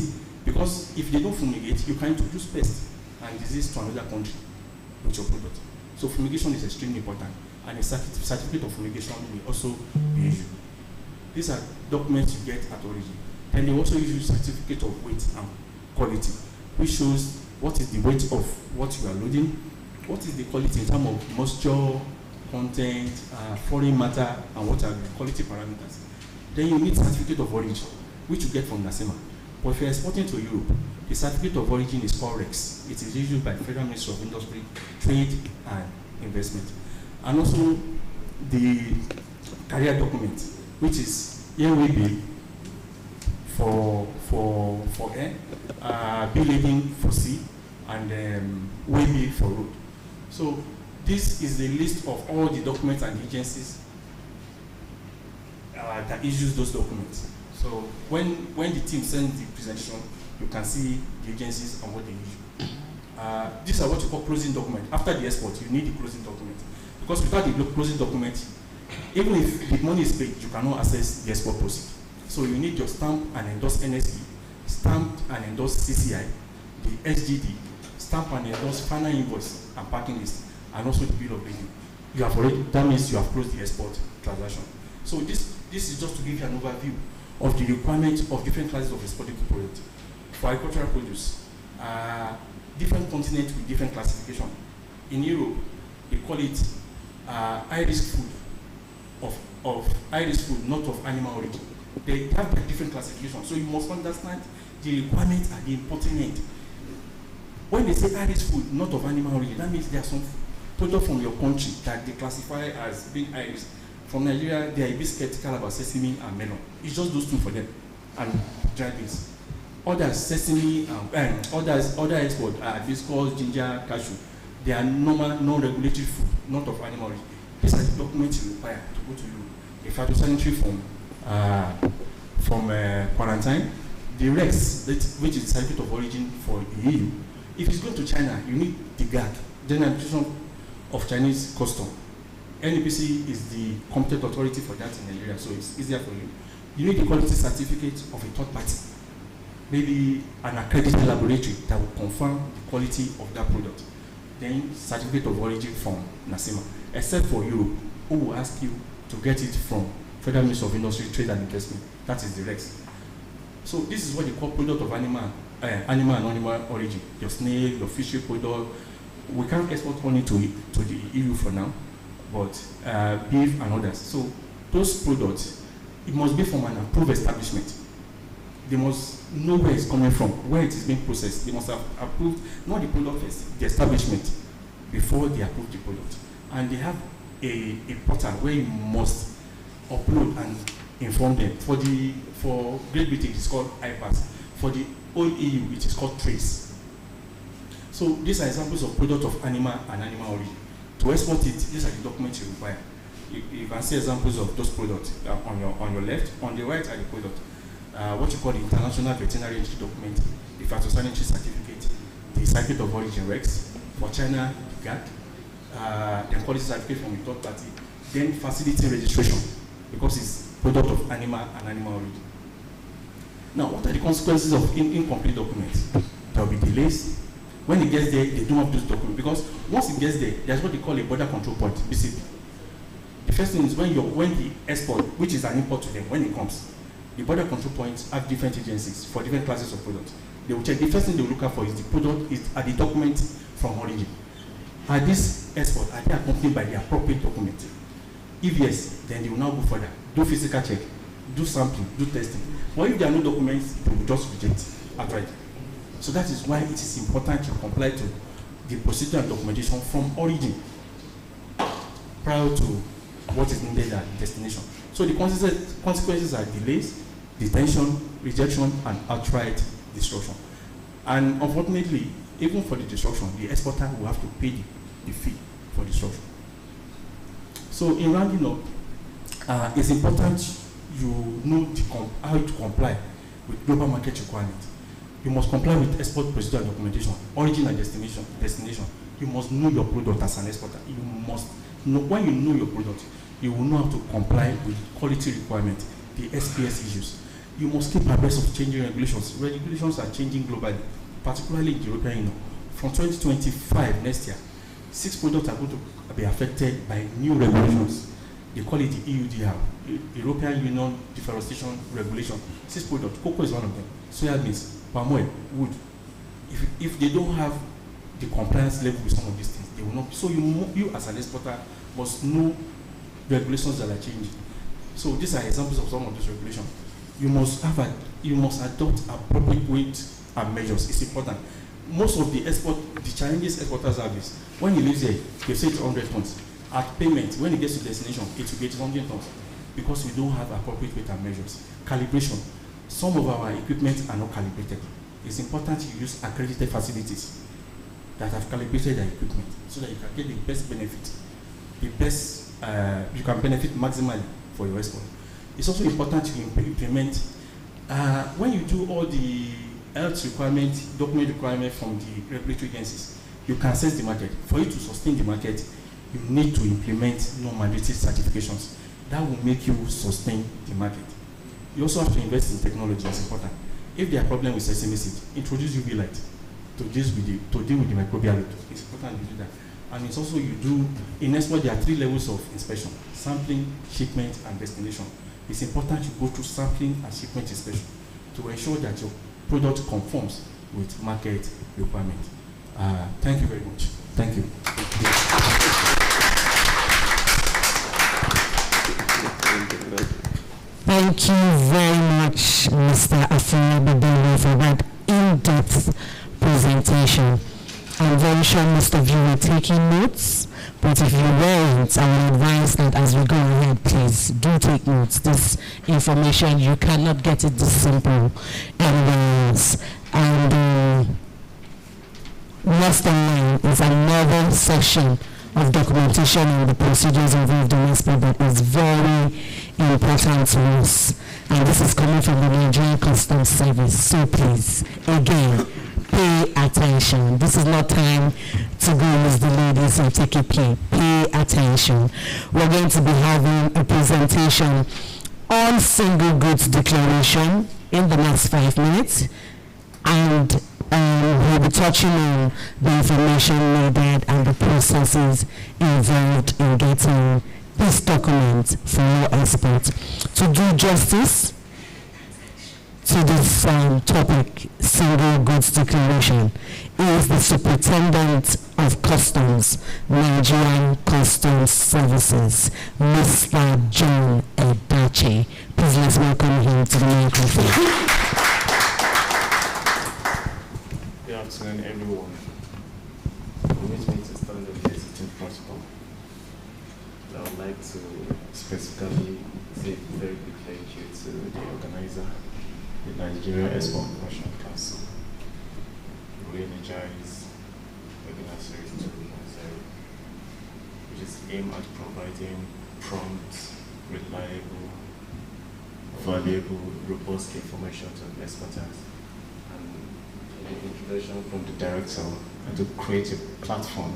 because if they don't fumigate, you can introduce pests and disease to another country with your product. So fumigation is extremely important, and a certificate of fumigation will also be issued. These are documents you get at origin. And they also issue certificate of weight and quality, which shows what is the weight of what you are loading, what is the quality in terms of moisture, content, foreign matter, and what are the quality parameters. Then you need certificate of origin, which you get from NASEMA. But if you're exporting to Europe, the certificate of origin is called REX. It is issued by the Federal Ministry of Industry, Trade and Investment. And also the carrier document, which is AWB for air, B laden for sea, and WB for road. So this is the list of all the documents and agencies that issues those documents. So when the team sends the presentation, you can see the agencies and what they issue. These are what you call closing document. After the export, you need the closing document. Because without the closing document, even if the money is paid, you cannot access the export proceed. So you need your stamp and endorse NSP, stamp and endorse CCI, the SGD, stamp and endorse final invoice and packing list, and also the bill of lading. You have already, that means you have closed the export transaction. So this is just to give you an overview of the requirements of different classes of exportable products. For agricultural produce, different continents with different classification. In Europe, they call it high-risk food, of high-risk food, not of animal origin. They have a different classification, so you must understand the requirements at the importing end. When they say high-risk food, not of animal origin, that means there are some products from your country that they classify as being high-risk. From Nigeria, they are a bit skeptical about sesame and melon. It's just those two for them, and dried beans. Others, sesame, other export are hibiscus, ginger, cashew. They are normal, non-regulatory food, not of animal origin. These are the documents you require to go to Europe. A phytosanitary from quarantine, the REX, which is the certificate of origin for the EU. If it's going to China, you need the GAC, General Administration of Chinese Custom. NEPC is the competent authority for that in Nigeria, so it's easier for you. You need the quality certificate of a third party, maybe an accredited laboratory that will confirm the quality of that product. Then certificate of origin from NASEMA, except for Europe, who will ask you to get it from Federal Ministry of Industry, Trade and Investment. That is the REX. So this is what they call product of animal and non-animal origin. Your snail, your fishery product. We can't export only to the EU for now, but beef and others. So those products, it must be from an approved establishment. They must know where it's coming from, where it is being processed. They must have approved, not the product first, the establishment, before they approve the product. And they have a portal where you must upload and inform them. For Great Britain, it is called IPAS. For the whole EU, it is called TRACE. So these are examples of product of animal and animal origin. To export it, these are the documents you require. You can see examples of those products on your left. On the right are the product. What you call the International Veterinary Entry Document, the phytosanitary certificate, the certificate of origin REX. For China, the GAC, the quality certificate from a third party, then facility registration, because it's product of animal and animal origin. Now, what are the consequences of incomplete documents? There will be delays. When it gets there, they don't have those documents, because once it gets there, there's what they call a border control point, BCP. The first thing is when the export, which is an import to them, when it comes, the border control points have different agencies for different classes of products. They will check. The first thing they will look out for is the product, are the documents from origin. Are these exports, are they accompanied by the appropriate document? If yes, then they will now go further, do physical check, do sampling, do testing. But if there are no documents, they will just reject outright. So that is why it is important to comply to the procedure and documentation from origin prior to what is needed at destination. So the consequences are delays, detention, rejection, and outright destruction. And unfortunately, even for the destruction, the exporter will have to pay the fee for destruction. So in rounding up, it's important you know how to comply with global market requirements. You must comply with export procedure and documentation, origin and destination. You must know your product as an exporter. You must know, when you know your product, you will know how to comply with quality requirements, the SPS issues. You must keep abreast of changing regulations. Regulations are changing globally, particularly in the European Union. From 2025, next year, 6 products are going to be affected by new regulations. They call it the EUDR, European Union Deforestation Regulation. 6 products. Cocoa is one of them. Soya beans, palm oil, wood. If they don't have the compliance level with some of these things, they will not. So you as an exporter must know regulations that are changing. So these are examples of some of these regulations. You must adopt appropriate weight and measures. It's important. Most of the Chinese exporters have this. When he lives there, they say it's 100 tons. At payment, when it gets to destination, it will be 100 tons because we don't have appropriate weight and measures. Calibration. Some of our equipment are not calibrated. It's important to use accredited facilities that have calibrated their equipment so that you can get the best benefit, you can benefit maximally for your export. It's also important to implement, when you do all the health requirement, document requirement from the regulatory agencies, you can assess the market. For you to sustain the market, you need to implement non-mandatory certifications. That will make you sustain the market. You also have to invest in technology. It's important. If there are problems with sesame seed, introduce UV light to deal with the microbial load. It's important to do that. And it's also in export there are 3 levels of inspection: sampling, shipment, and destination. It's important you go through sampling and shipment inspection to ensure that your product conforms with market requirement. Thank you very much. Thank you. Thank you very much, Mr. Afua, for that in-depth presentation. I'm very sure most of you were taking notes, but if you weren't, I would advise that as we go ahead, please do take notes. This information, you cannot get it this simple anywhere else. And next in line is another section of documentation and the procedures involved in export that is very important to us. And this is coming from the Nigerian Customs Service. So please, again, pay attention. This is not time to go with the ladies and take a play. Pay attention. We're going to be having a presentation on single goods declaration in the next 5 minutes. And we'll be touching on the information needed and the processes involved in getting this document for your export. To do justice to this topic, single goods declaration, is the Superintendent of Customs, Nigerian Customs Services, Mr. John Edache. Please let's welcome him to the microphone. Good afternoon, everyone. Permit me to stand on the existing protocol. I would like to specifically say very big thank you to the organizer, the Nigerian Export Promotion Council, Re-Energized, Dignitary 2.0, which is aimed at providing prompt, reliable, valuable, robust information to exporters. The introduction from the director and to create a platform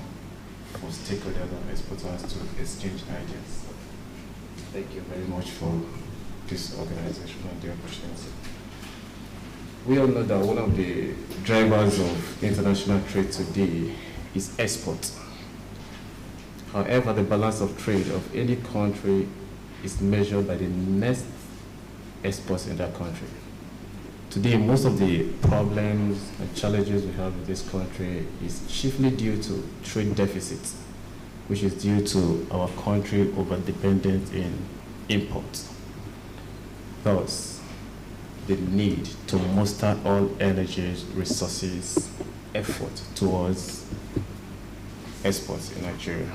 for stakeholders and exporters to exchange ideas. Thank you very much for this organization and the opportunity. We all know that one of the drivers of international trade today is export. However, the balance of trade of any country is measured by the net exports in that country. Today, most of the problems and challenges we have in this country is chiefly due to trade deficits, which is due to our country over-dependent in imports. Thus, the need to muster all energies, resources, effort towards exports in Nigeria.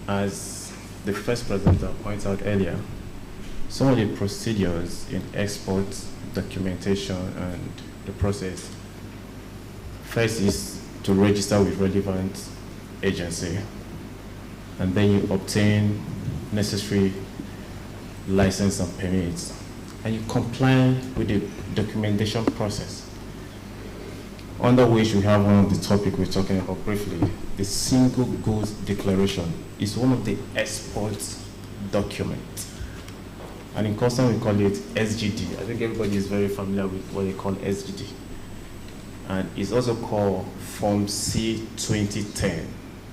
As the first presenter pointed out earlier, some of the procedures in export documentation and the process. First is to register with relevant agency, and then you obtain necessary license and permits, and you comply with the documentation process, under which we have one of the topics we're talking about briefly. The single goods declaration is one of the export documents. And in custom, we call it SGD. I think everybody is very familiar with what they call SGD. And it's also called Form C-2010.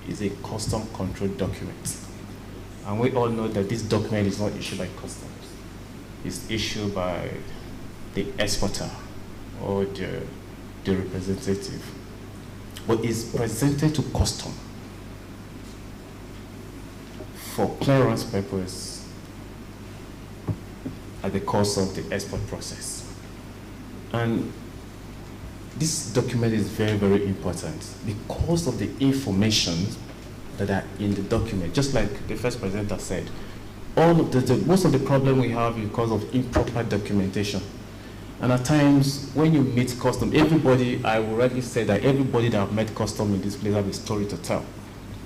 It's a custom control document. And we all know that this document is not issued by customs. It's issued by the exporter or the the representative, but is presented to custom for clearance purpose at the course of the export process. And this document is very, very important because of the information that are in the document. Just like the first presenter said, all of most of the problem we have is because of improper documentation. And at times, when you meet custom, everybody, I would already say that everybody that have met custom in this place have a story to tell.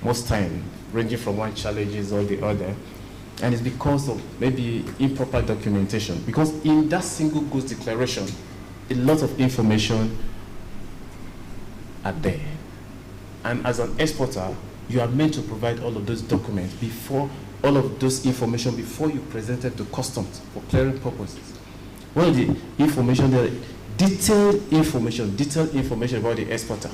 Most time, ranging from one challenges or the other. And it's because of maybe improper documentation. Because in that single goods declaration, a lot of information are there. And as an exporter, you are meant to provide all of those documents before, all of those information before you present it to customs for clearing purposes. One of the information there, detailed information about the exporter.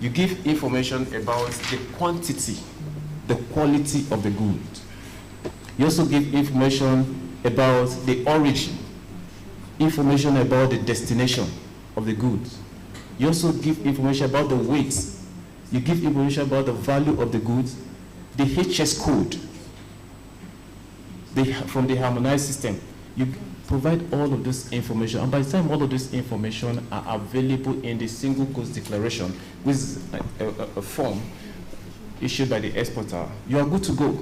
You give information about the quantity, the quality of the good. You also give information about the origin, information about the destination of the goods. You also give information about the weight. You give information about the value of the goods, the HS code from the harmonized system. You provide all of this information, and by the time all of this information are available in the single goods declaration, which is a form issued by the exporter, you are good to go.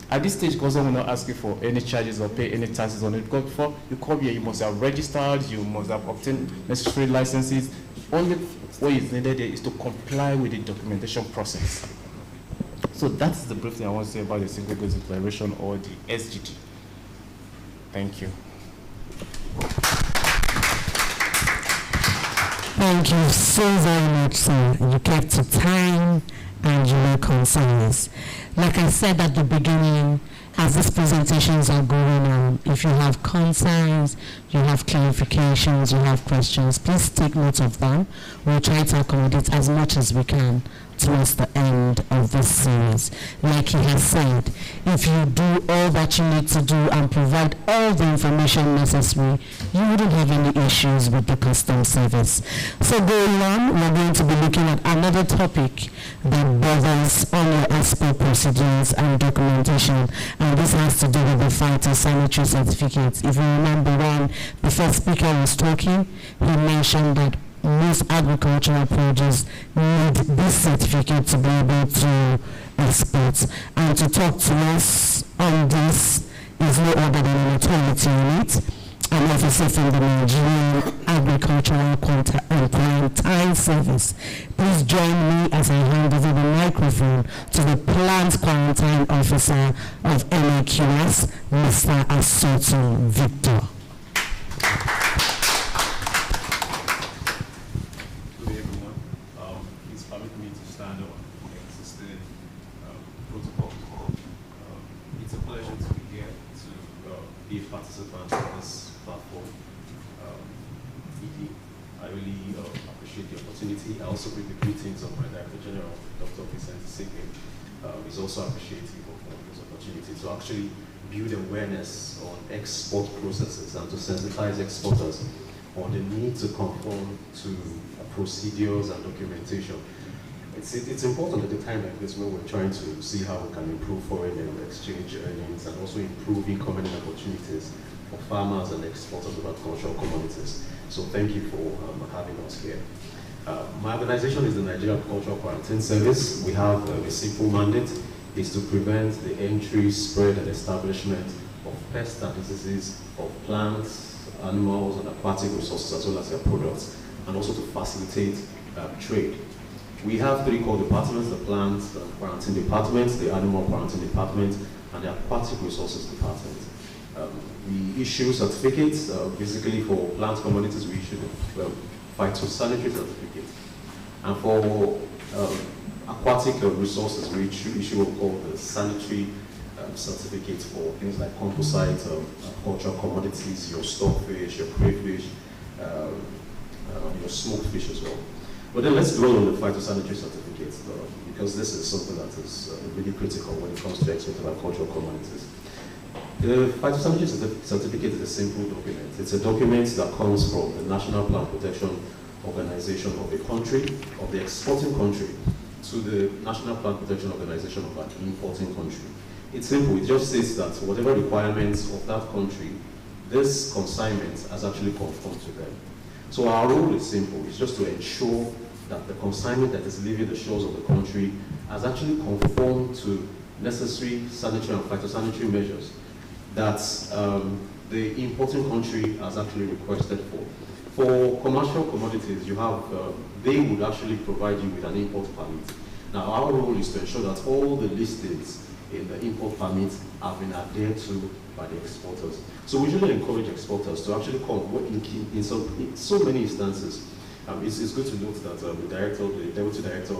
At this stage, customs will not ask you for any charges or pay any taxes on it, because before you come here, you must have registered, you must have obtained necessary licenses. Only what is needed there is to comply with the documentation process. So that's the brief thing I want to say about the single goods declaration, or the SGD. Thank you. Thank you so very much, sir. You kept to time and you were concise. Like I said at the beginning, as these presentations are going on, if you have concerns, you have clarifications, you have questions, please take note of them. We'll try to accommodate as much as we can towards the end of this series. Like he has said, if you do all that you need to do and provide all the information necessary, you wouldn't have any issues with the customs service. So going on, we're going to be looking at another topic that bothers on your export procedures and documentation, and this has to do with the phytosanitary certificates. If you remember when the first speaker was talking, he mentioned that most agricultural produce need this certificate to be able to export. And to talk to us on this is no other than an authority on it, an officer from the Nigerian Agricultural Quarantine Service. Please join me as I hand over the microphone to the Plant Quarantine Officer of NEPC, Mr. Asoto Victor. Participants in this platform. I really appreciate the opportunity. I also bring the greetings of my Director General, Dr. Vicente Sige. He's also appreciative of this opportunity to actually build awareness on export processes and to sensitize exporters on the need to conform to procedures and documentation. It's important at a time like this when we're trying to see how we can improve foreign exchange earnings and also improve income and opportunities for farmers and exporters of agricultural commodities. So thank you for having us here. My organization is the Nigerian Agricultural Quarantine Service. We have a simple mandate, is to prevent the entry, spread, and establishment of pests and diseases of plants, animals, and aquatic resources, as well as their products, and also to facilitate trade. We have three core departments: the plant quarantine department, the animal quarantine department, and the aquatic resources department. We issue certificates. Basically, for plant commodities, we issue the phytosanitary certificate. And for aquatic resources, we issue what we call the sanitary certificate for things like composite, agricultural commodities, your stockfish, your crayfish, your smoked fish as well. But then let's dwell on the phytosanitary certificates, because this is something that is really critical when it comes to export of agricultural commodities. The phytosanitary certificate is a simple document. It's a document that comes from the National Plant Protection Organization of a country, of the exporting country, to the National Plant Protection Organization of an importing country. It's simple. It just says that whatever requirements of that country, this consignment has actually conformed to them. So our role is simple. It's just to ensure that the consignment that is leaving the shores of the country has actually conformed to necessary sanitary and phytosanitary measures that the importing country has actually requested for. For commercial commodities, you have, they would actually provide you with an import permit. Now, our role is to ensure that all the listings in the import permit have been adhered to by the exporters. So we usually encourage exporters to actually come in so many instances. It's good to note that the Deputy Director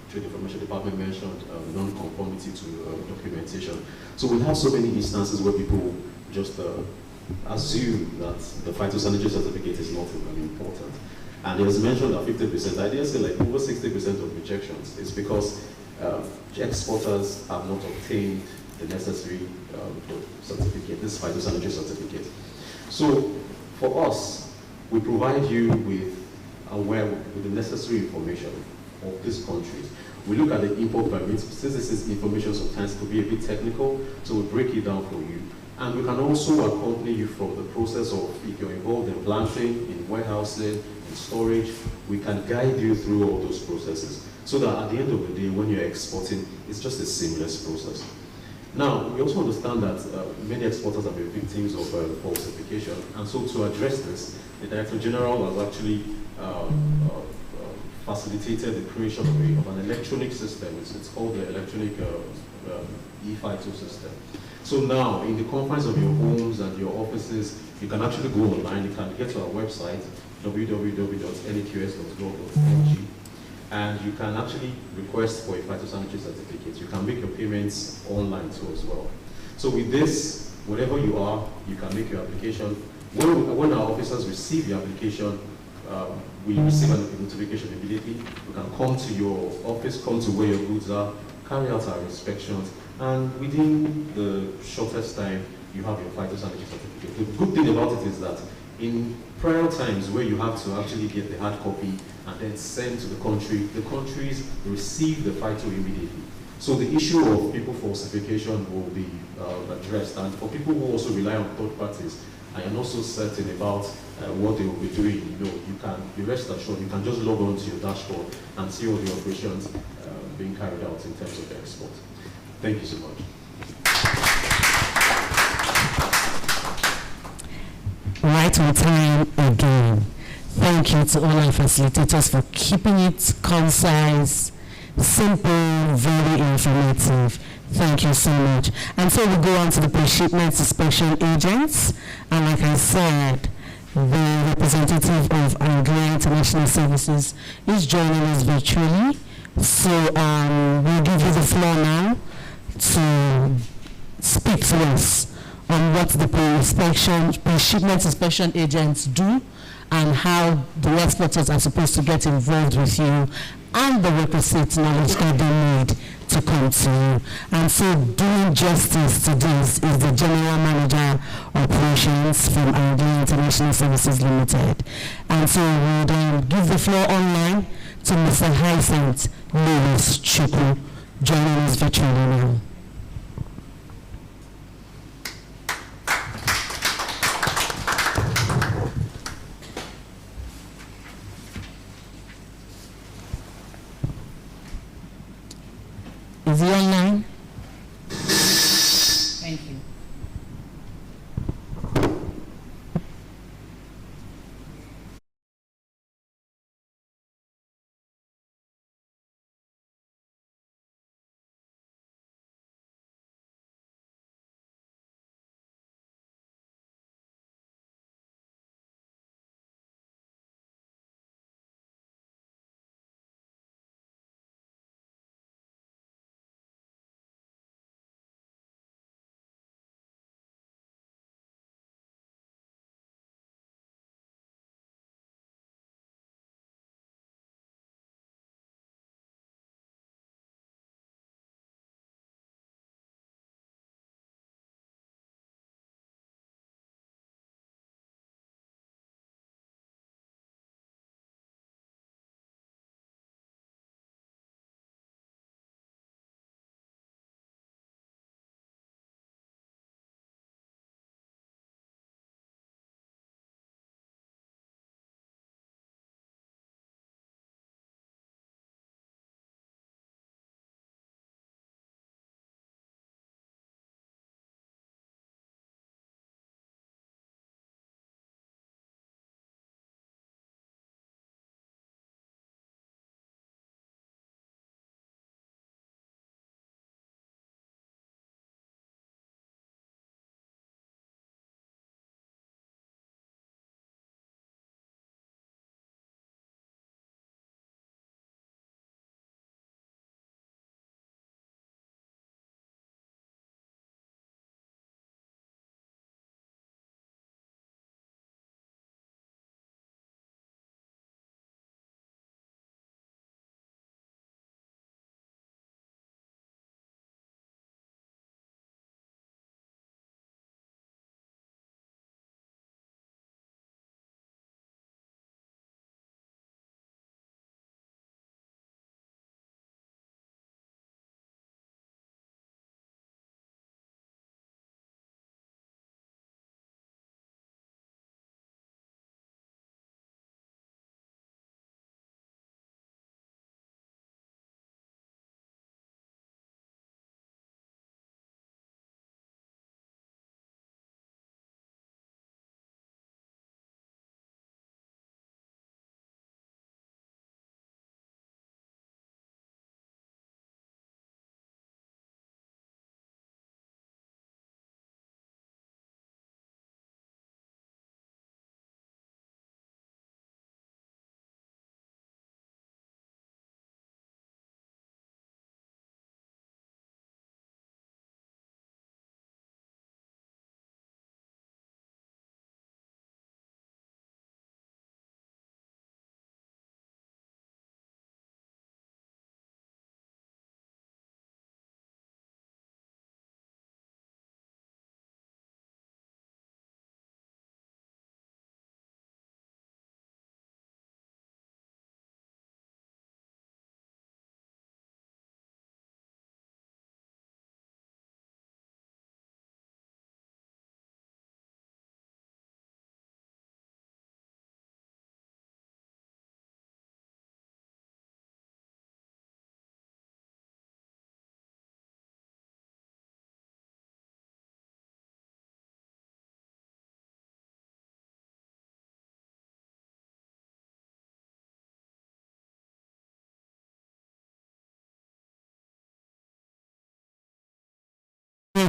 Trade Information Department mentioned non-conformity to documentation. So we have so many instances where people just assume that the phytosanitary certificate is not really important. And it was mentioned that 50%, I dare say like over 60% of rejections is because exporters have not obtained the necessary certificate, this phytosanitary certificate. So for us, we provide you with the necessary information of these countries. We look at the import permits. Since this is information, sometimes could be a bit technical, so we break it down for you. And we can also accompany you from the process of, if you're involved in planting, in warehousing, in storage, we can guide you through all those processes so that at the end of the day, when you're exporting, it's just a seamless process. Now, we also understand that many exporters have been victims of falsification, and so to address this, the Director General has actually facilitated the creation of an electronic system. It's called the electronic e-phyto system. So now, in the confines of your homes and your offices, you can actually go online. You can get to our website, www.neqs.gov.ng, and you can actually request for a phytosanitary certificate. You can make your payments online too as well. So with this, wherever you are, you can make your application. When our officers receive your application, we receive a notification immediately. We can come to your office, come to where your goods are, carry out our inspections, and within the shortest time, you have your phytosanitary certificate. The good thing about it is that in prior times where you have to actually get the hard copy and then send to the countries receive the phyto immediately. So the issue of people falsification will be addressed. And for people who also rely on third parties, I am also certain about what they will be doing. You can be rest assured, you can just log on to your dashboard and see all the operations being carried out in terms of the export. Thank you so much. Right on time again. Thank you to all our facilitators for keeping it concise, simple, very informative. Thank you so much. And so we go on to the pre-shipment inspection agents. And like I said, the representative of Nigerian International Services is joining us virtually. So we'll give you the floor now to speak to us on what the pre-shipment inspection agents do and how the exporters are supposed to get involved with you and the requisite knowledge that they need to come to you. And so doing justice to this is the General Manager Operations from Nigerian International Services Limited. And so we'll then give the floor online to Mr. Hyacinth Lewis Chukwu, joining us virtually now. Is he online? Thank you.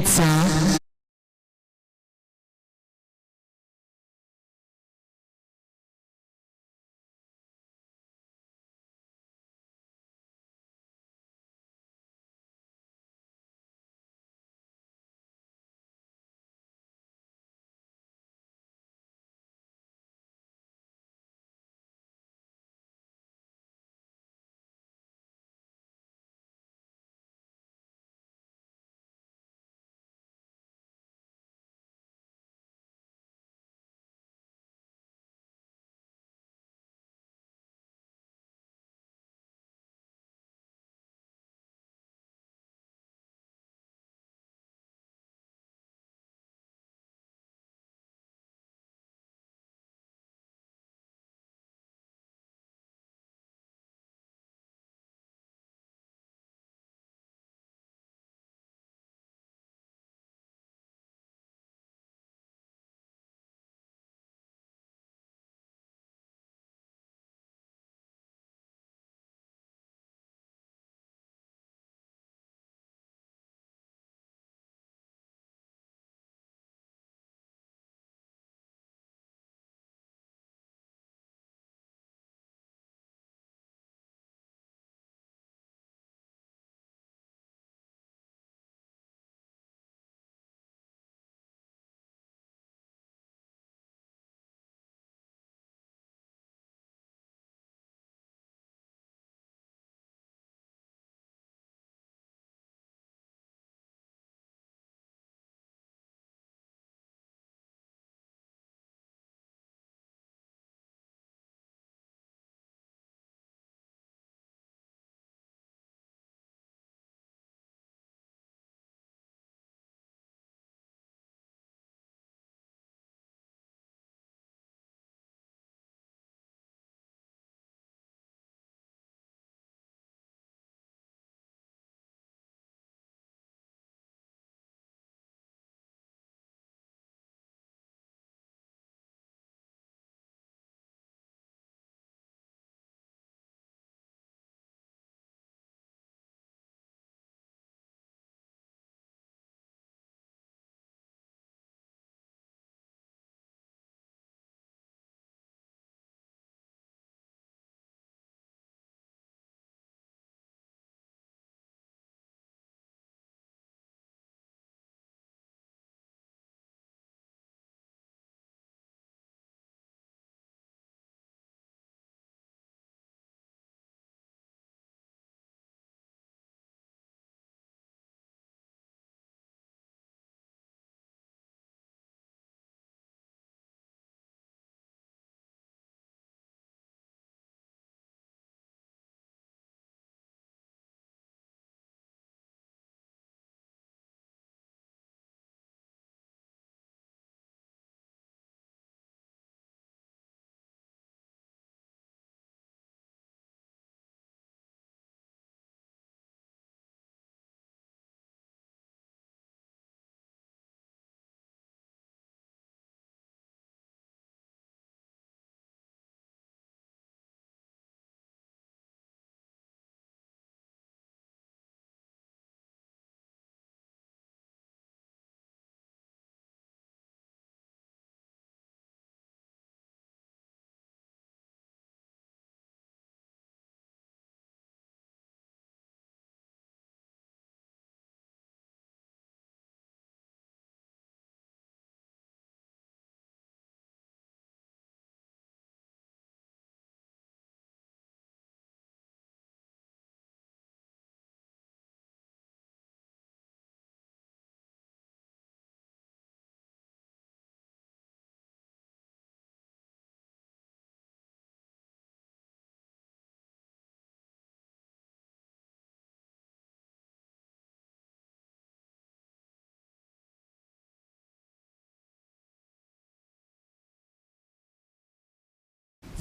Sir.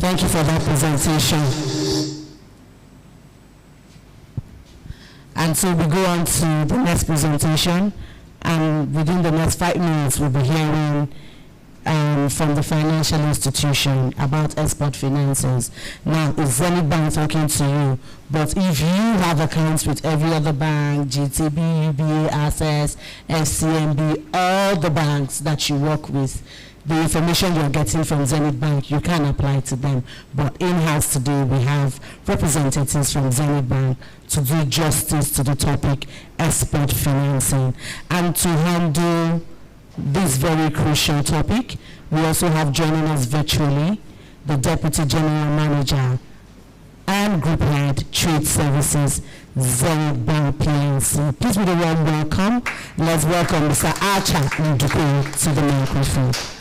Thank you for that presentation. And so we go on to the next presentation, and within the next 5 minutes we'll be hearing from the financial institution about export finances. Now, is Zenith Bank talking to you? But if you have accounts with every other bank, GTB, UBA, Access, FCMB, all the banks that you work with, the information you're getting from Zenith Bank, you can apply to them. But in-house today, we have representatives from Zenith Bank to do justice to the topic export financing. And to handle this very crucial topic, we also have joining us virtually the Deputy General Manager and Group Head Trade Services, Zenith Bank PLC. Please with a warm welcome. Let's welcome Mr. Archer Nduku to the microphone.